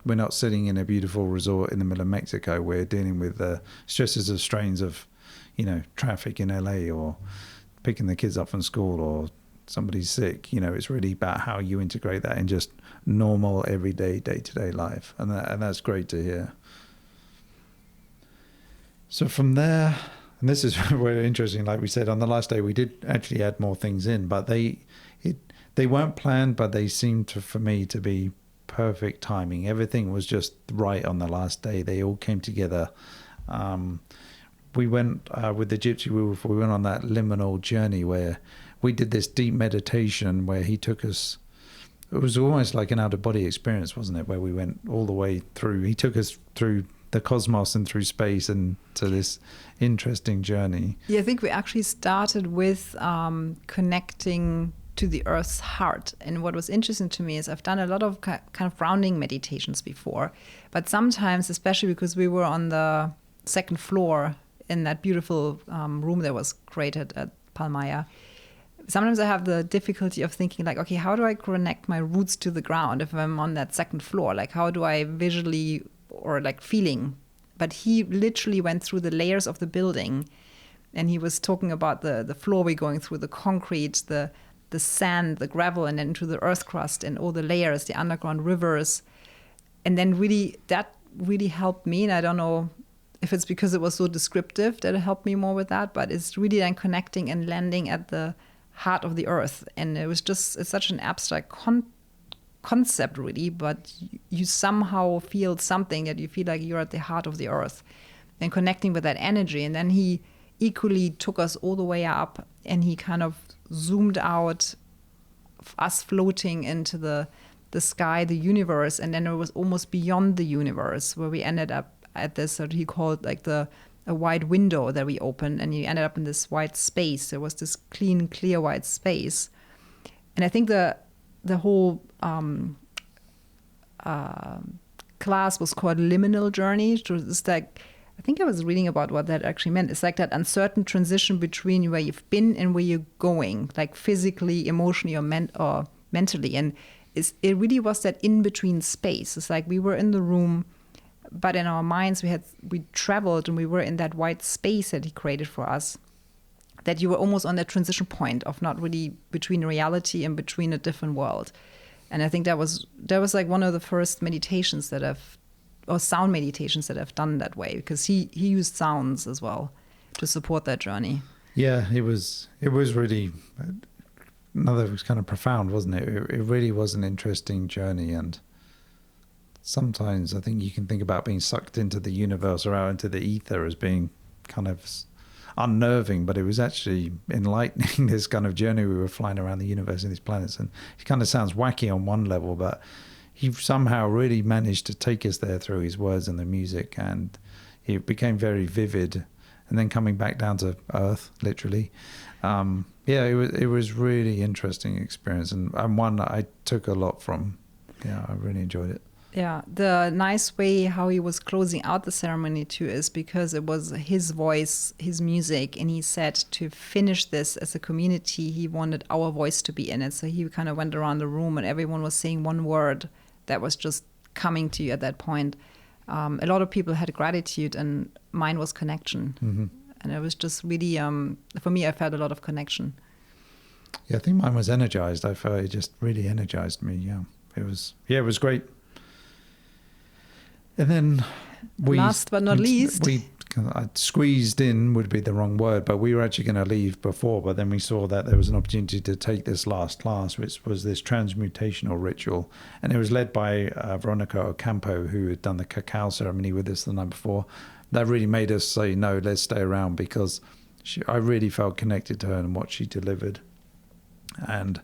Speaker 2: we're not sitting in a beautiful resort in the middle of Mexico. We're dealing with the stresses of strains of, you know, traffic in LA, or picking the kids up from school, or somebody's sick. You know, it's really about how you integrate that in just normal, everyday, day-to-day life. And that's great to hear. So from there, and this is very interesting, like we said, on the last day, we did actually add more things in, but they weren't planned, but they seemed to, for me, to be perfect timing. Everything was just right on the last day. They all came together. We went with the Gypsy Wolf, we went on that liminal journey where we did this deep meditation where he took us. It was almost like an out-of-body experience, wasn't it? Where we went all the way through. He took us through the cosmos and through space and to this interesting journey.
Speaker 1: Yeah, I think we actually started with connecting to the Earth's heart. And what was interesting to me is I've done a lot of kind of grounding meditations before, but sometimes, especially because we were on the second floor in that beautiful room that was created at Palmaia, sometimes I have the difficulty of thinking like, okay, how do I connect my roots to the ground if I'm on that second floor? Like, how do I visually or like feeling? But he literally went through the layers of the building, and he was talking about the floor we're going through, the concrete, the sand, the gravel, and then into the earth crust and all the layers, the underground rivers. And then that really helped me. And I don't know if it's because it was so descriptive that it helped me more with that, but it's really then connecting and landing at the heart of the earth. And it's such an abstract concept really, but you somehow feel something that you feel like you're at the heart of the earth and connecting with that energy. And then he equally took us all the way up, and he kind of zoomed out us floating into the sky, the universe, and then it was almost beyond the universe where we ended up at this, what he called like a wide window that we opened, and you ended up in this white space. There was this clean, clear white space. And I think the whole class was called Liminal Journey. So it's like, I think I was reading about what that actually meant. It's like that uncertain transition between where you've been and where you're going, like physically, emotionally, or mentally. And it really was that in-between space. It's like we were in the room, but in our minds we traveled, and we were in that white space that he created for us, that you were almost on that transition point of not really between reality and between a different world. And I think that was like one of the first meditations or sound meditations that I've done that way, because he used sounds as well to support that journey.
Speaker 2: Yeah, it was really another kind of profound, wasn't it? It really was an interesting journey. And sometimes I think you can think about being sucked into the universe or out into the ether as being kind of unnerving, but it was actually enlightening, this kind of journey. We were flying around the universe and these planets, and it kind of sounds wacky on one level, but he somehow really managed to take us there through his words and the music, and it became very vivid. And then coming back down to earth, literally, it was really interesting experience, and one that I took a lot from. Yeah, I really enjoyed it.
Speaker 1: Yeah, the nice way how he was closing out the ceremony too is because it was his voice, his music, and he said to finish this as a community, he wanted our voice to be in it. So he kind of went around the room and everyone was saying one word that was just coming to you at that point. A lot of people had gratitude, and mine was connection.
Speaker 2: Mm-hmm.
Speaker 1: And it was just really, for me, I felt a lot of connection.
Speaker 2: Yeah, I think mine was energized. I felt it just really energized me. Yeah, it was great. And then
Speaker 1: last but not least,
Speaker 2: I squeezed in would be the wrong word, but we were actually going to leave before, but then we saw that there was an opportunity to take this last class, which was this transmutational ritual. And it was led by Veronica Ocampo, who had done the cacao ceremony with us the night before. That really made us say, no, let's stay around, because I really felt connected to her and what she delivered. And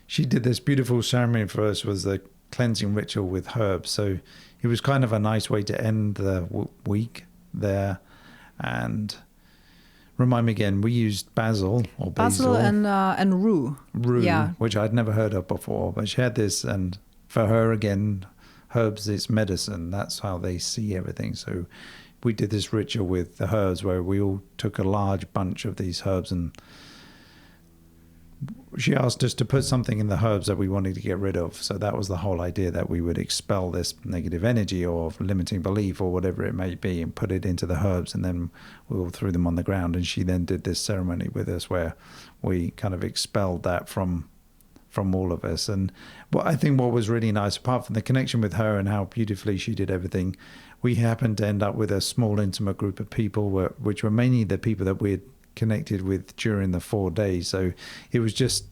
Speaker 2: she did this beautiful ceremony for us, was the cleansing ritual with herbs. So it was kind of a nice way to end the week there. And remind me again, we used basil
Speaker 1: and rue,
Speaker 2: yeah, which I'd never heard of before. But she had this, and for her again, herbs is medicine. That's how they see everything. So we did this ritual with the herbs where we all took a large bunch of these herbs, and she asked us to put something in the herbs that we wanted to get rid of. So that was the whole idea, that we would expel this negative energy or limiting belief or whatever it may be and put it into the herbs, and then we all threw them on the ground. And she then did this ceremony with us where we kind of expelled that from all of us. And I think what was really nice, apart from the connection with her and how beautifully she did everything, we happened to end up with a small intimate group of people, which were mainly the people that we had connected with during the 4 days. So it was just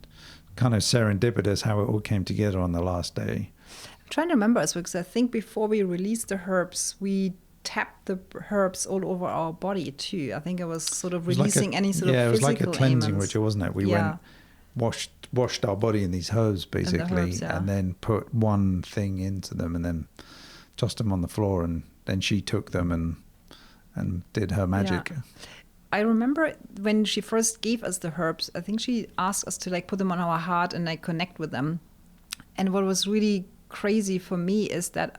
Speaker 2: kind of serendipitous how it all came together on the last day.
Speaker 1: I'm trying to remember as well, because I think before we released the herbs, we tapped the herbs all over our body too. I think it was sort of releasing any sort of physical
Speaker 2: it was like a cleansing
Speaker 1: ailments.
Speaker 2: ritual, wasn't it? We went washed our body in these herbs basically, and then put one thing into them and then tossed them on the floor, and then she took them and did her magic.
Speaker 1: Yeah. I remember when she first gave us the herbs, I think she asked us to put them on our heart and connect with them. And what was really crazy for me is that,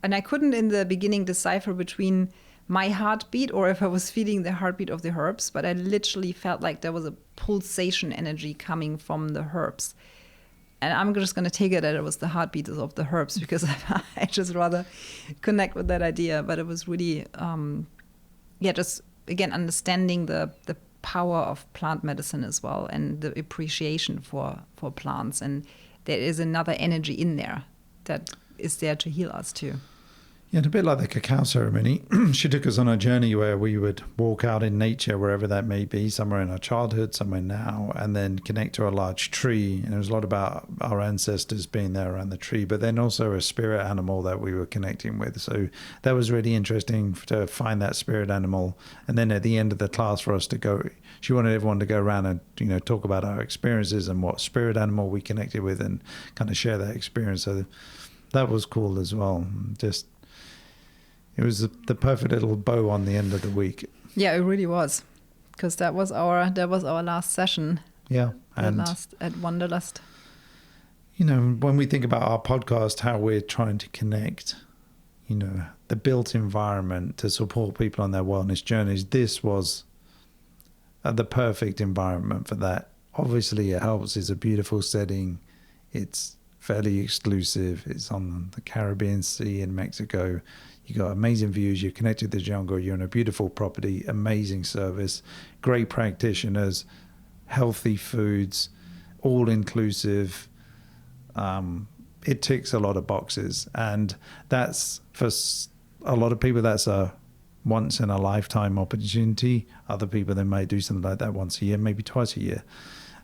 Speaker 1: and I couldn't in the beginning decipher between my heartbeat or if I was feeling the heartbeat of the herbs, but I literally felt like there was a pulsation energy coming from the herbs. And I'm just going to take it that it was the heartbeat of the herbs, because I just rather connect with that idea. But it was really, just again, understanding the power of plant medicine as well, and the appreciation for plants. And there is another energy in there that is there to heal us too.
Speaker 2: Yeah, and a bit like the cacao ceremony, she took us on a journey where we would walk out in nature, wherever that may be, somewhere in our childhood, somewhere now, and then connect to a large tree. And it was a lot about our ancestors being there around the tree, but then also a spirit animal that we were connecting with. So that was really interesting to find that spirit animal. And then at the end of the class for us to go, she wanted everyone to go around and, talk about our experiences and what spirit animal we connected with and kind of share that experience. So that was cool as well. It was the perfect little bow on the end of the week.
Speaker 1: Yeah, it really was, because that was our last session.
Speaker 2: Yeah,
Speaker 1: and last at Wanderlust.
Speaker 2: When we think about our podcast, how we're trying to connect, the built environment to support people on their wellness journeys, this was the perfect environment for that. Obviously, it helps. It's a beautiful setting. It's fairly exclusive. It's on the Caribbean Sea in Mexico. You got amazing views. You're connected to the jungle. You're in a beautiful property. Amazing service. Great practitioners. Healthy foods. All inclusive. It ticks a lot of boxes, and that's for a lot of people. That's a once in a lifetime opportunity. Other people, they may do something like that once a year, maybe twice a year.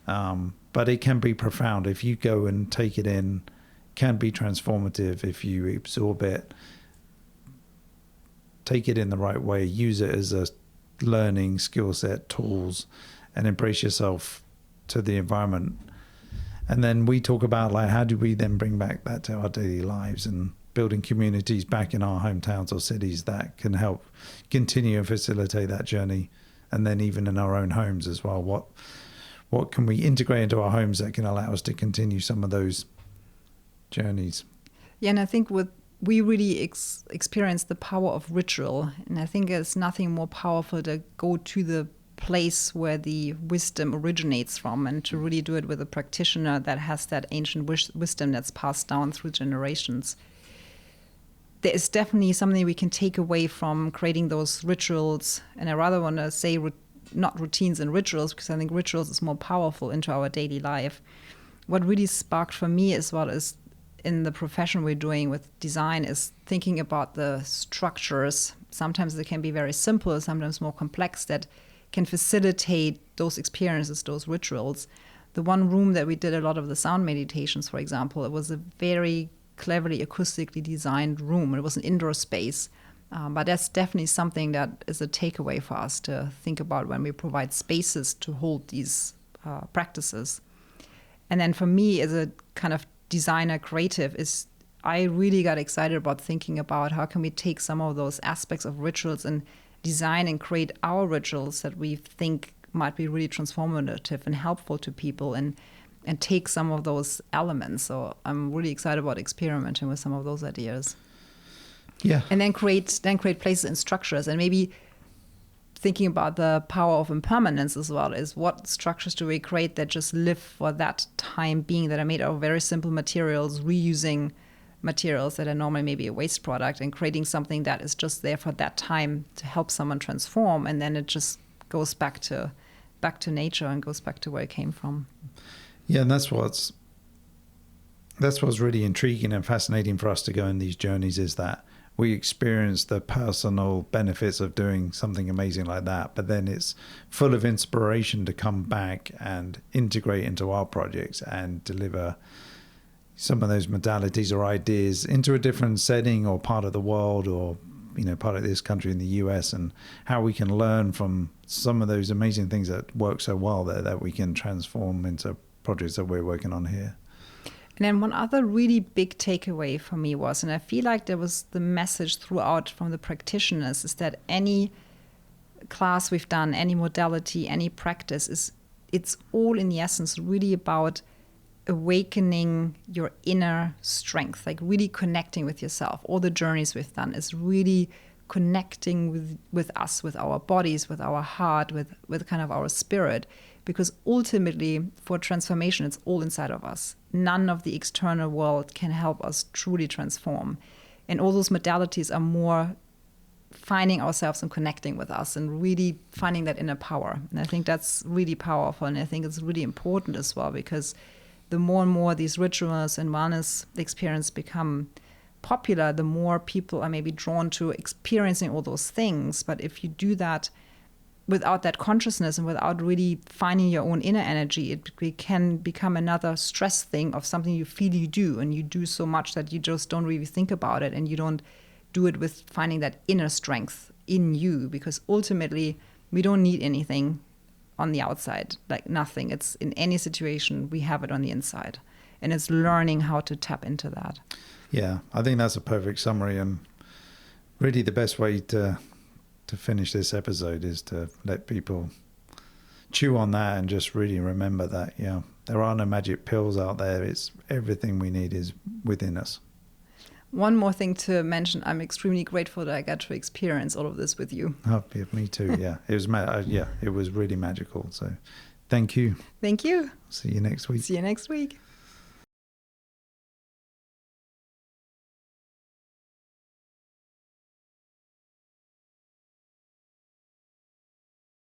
Speaker 2: But it can be profound if you go and take it in. Can be transformative if you absorb it. Take it in the right way, use it as a learning, skill set, tools, and embrace yourself to the environment. And then we talk about like, how do we then bring back that to our daily lives and building communities back in our hometowns or cities that can help continue and facilitate that journey. And then even in our own homes as well, what can we integrate into our homes that can allow us to continue some of those journeys?
Speaker 1: Yeah, and I think we really experience the power of ritual. And I think it's nothing more powerful to go to the place where the wisdom originates from and to really do it with a practitioner that has that ancient wisdom that's passed down through generations. There is definitely something we can take away from creating those rituals. And I rather want to say not routines and rituals, because I think rituals is more powerful into our daily life. What really sparked for me as well is in the profession we're doing with design is thinking about the structures. Sometimes they can be very simple, sometimes more complex, that can facilitate those experiences, those rituals. The one room that we did a lot of the sound meditations, for example, it was a very cleverly acoustically designed room. It was an indoor space. But that's definitely something that is a takeaway for us to think about when we provide spaces to hold these practices. And then for me, as a kind of designer creative, I really got excited about thinking about how can we take some of those aspects of rituals and design and create our rituals that we think might be really transformative and helpful to people, and take some of those elements. So I'm really excited about experimenting with some of those ideas.
Speaker 2: Yeah.
Speaker 1: And then create places and structures, and maybe thinking about the power of impermanence as well, is what structures do we create that just live for that time being, that are made out of very simple materials, reusing materials that are normally maybe a waste product, and creating something that is just there for that time to help someone transform, and then it just goes back to nature and goes back to where it came from.
Speaker 2: Yeah, and that's what's really intriguing and fascinating for us to go in these journeys, is that we experience the personal benefits of doing something amazing like that, but then it's full of inspiration to come back and integrate into our projects and deliver some of those modalities or ideas into a different setting or part of the world, or part of this country in the US, and how we can learn from some of those amazing things that work so well there that we can transform into projects that we're working on here.
Speaker 1: And then one other really big takeaway for me was, and I feel like there was the message throughout from the practitioners, is that any class we've done, any modality, any practice, it's all in the essence really about awakening your inner strength, like really connecting with yourself. All the journeys we've done is really connecting with us, with our bodies, with our heart, with kind of our spirit. Because ultimately, for transformation, it's all inside of us. None of the external world can help us truly transform. And all those modalities are more finding ourselves and connecting with us and really finding that inner power. And I think that's really powerful. And I think it's really important as well, because the more and more these rituals and wellness experience become popular, the more people are maybe drawn to experiencing all those things. But if you do that without that consciousness and without really finding your own inner energy, it can become another stress thing of something you feel you do, and you do so much that you just don't really think about it, and you don't do it with finding that inner strength in you, because ultimately we don't need anything on the outside, like nothing. It's in any situation, we have it on the inside, and it's learning how to tap into that.
Speaker 2: Yeah, I think that's a perfect summary, and really the best way to finish this episode is to let people chew on that and just really remember that, there are no magic pills out there. It's everything we need is within us.
Speaker 1: One more thing to mention, I'm extremely grateful that I got to experience all of this with you.
Speaker 2: Oh, yeah, me too. Yeah, it was it was really magical. So thank you.
Speaker 1: Thank you.
Speaker 2: See you next week.
Speaker 1: See you next week.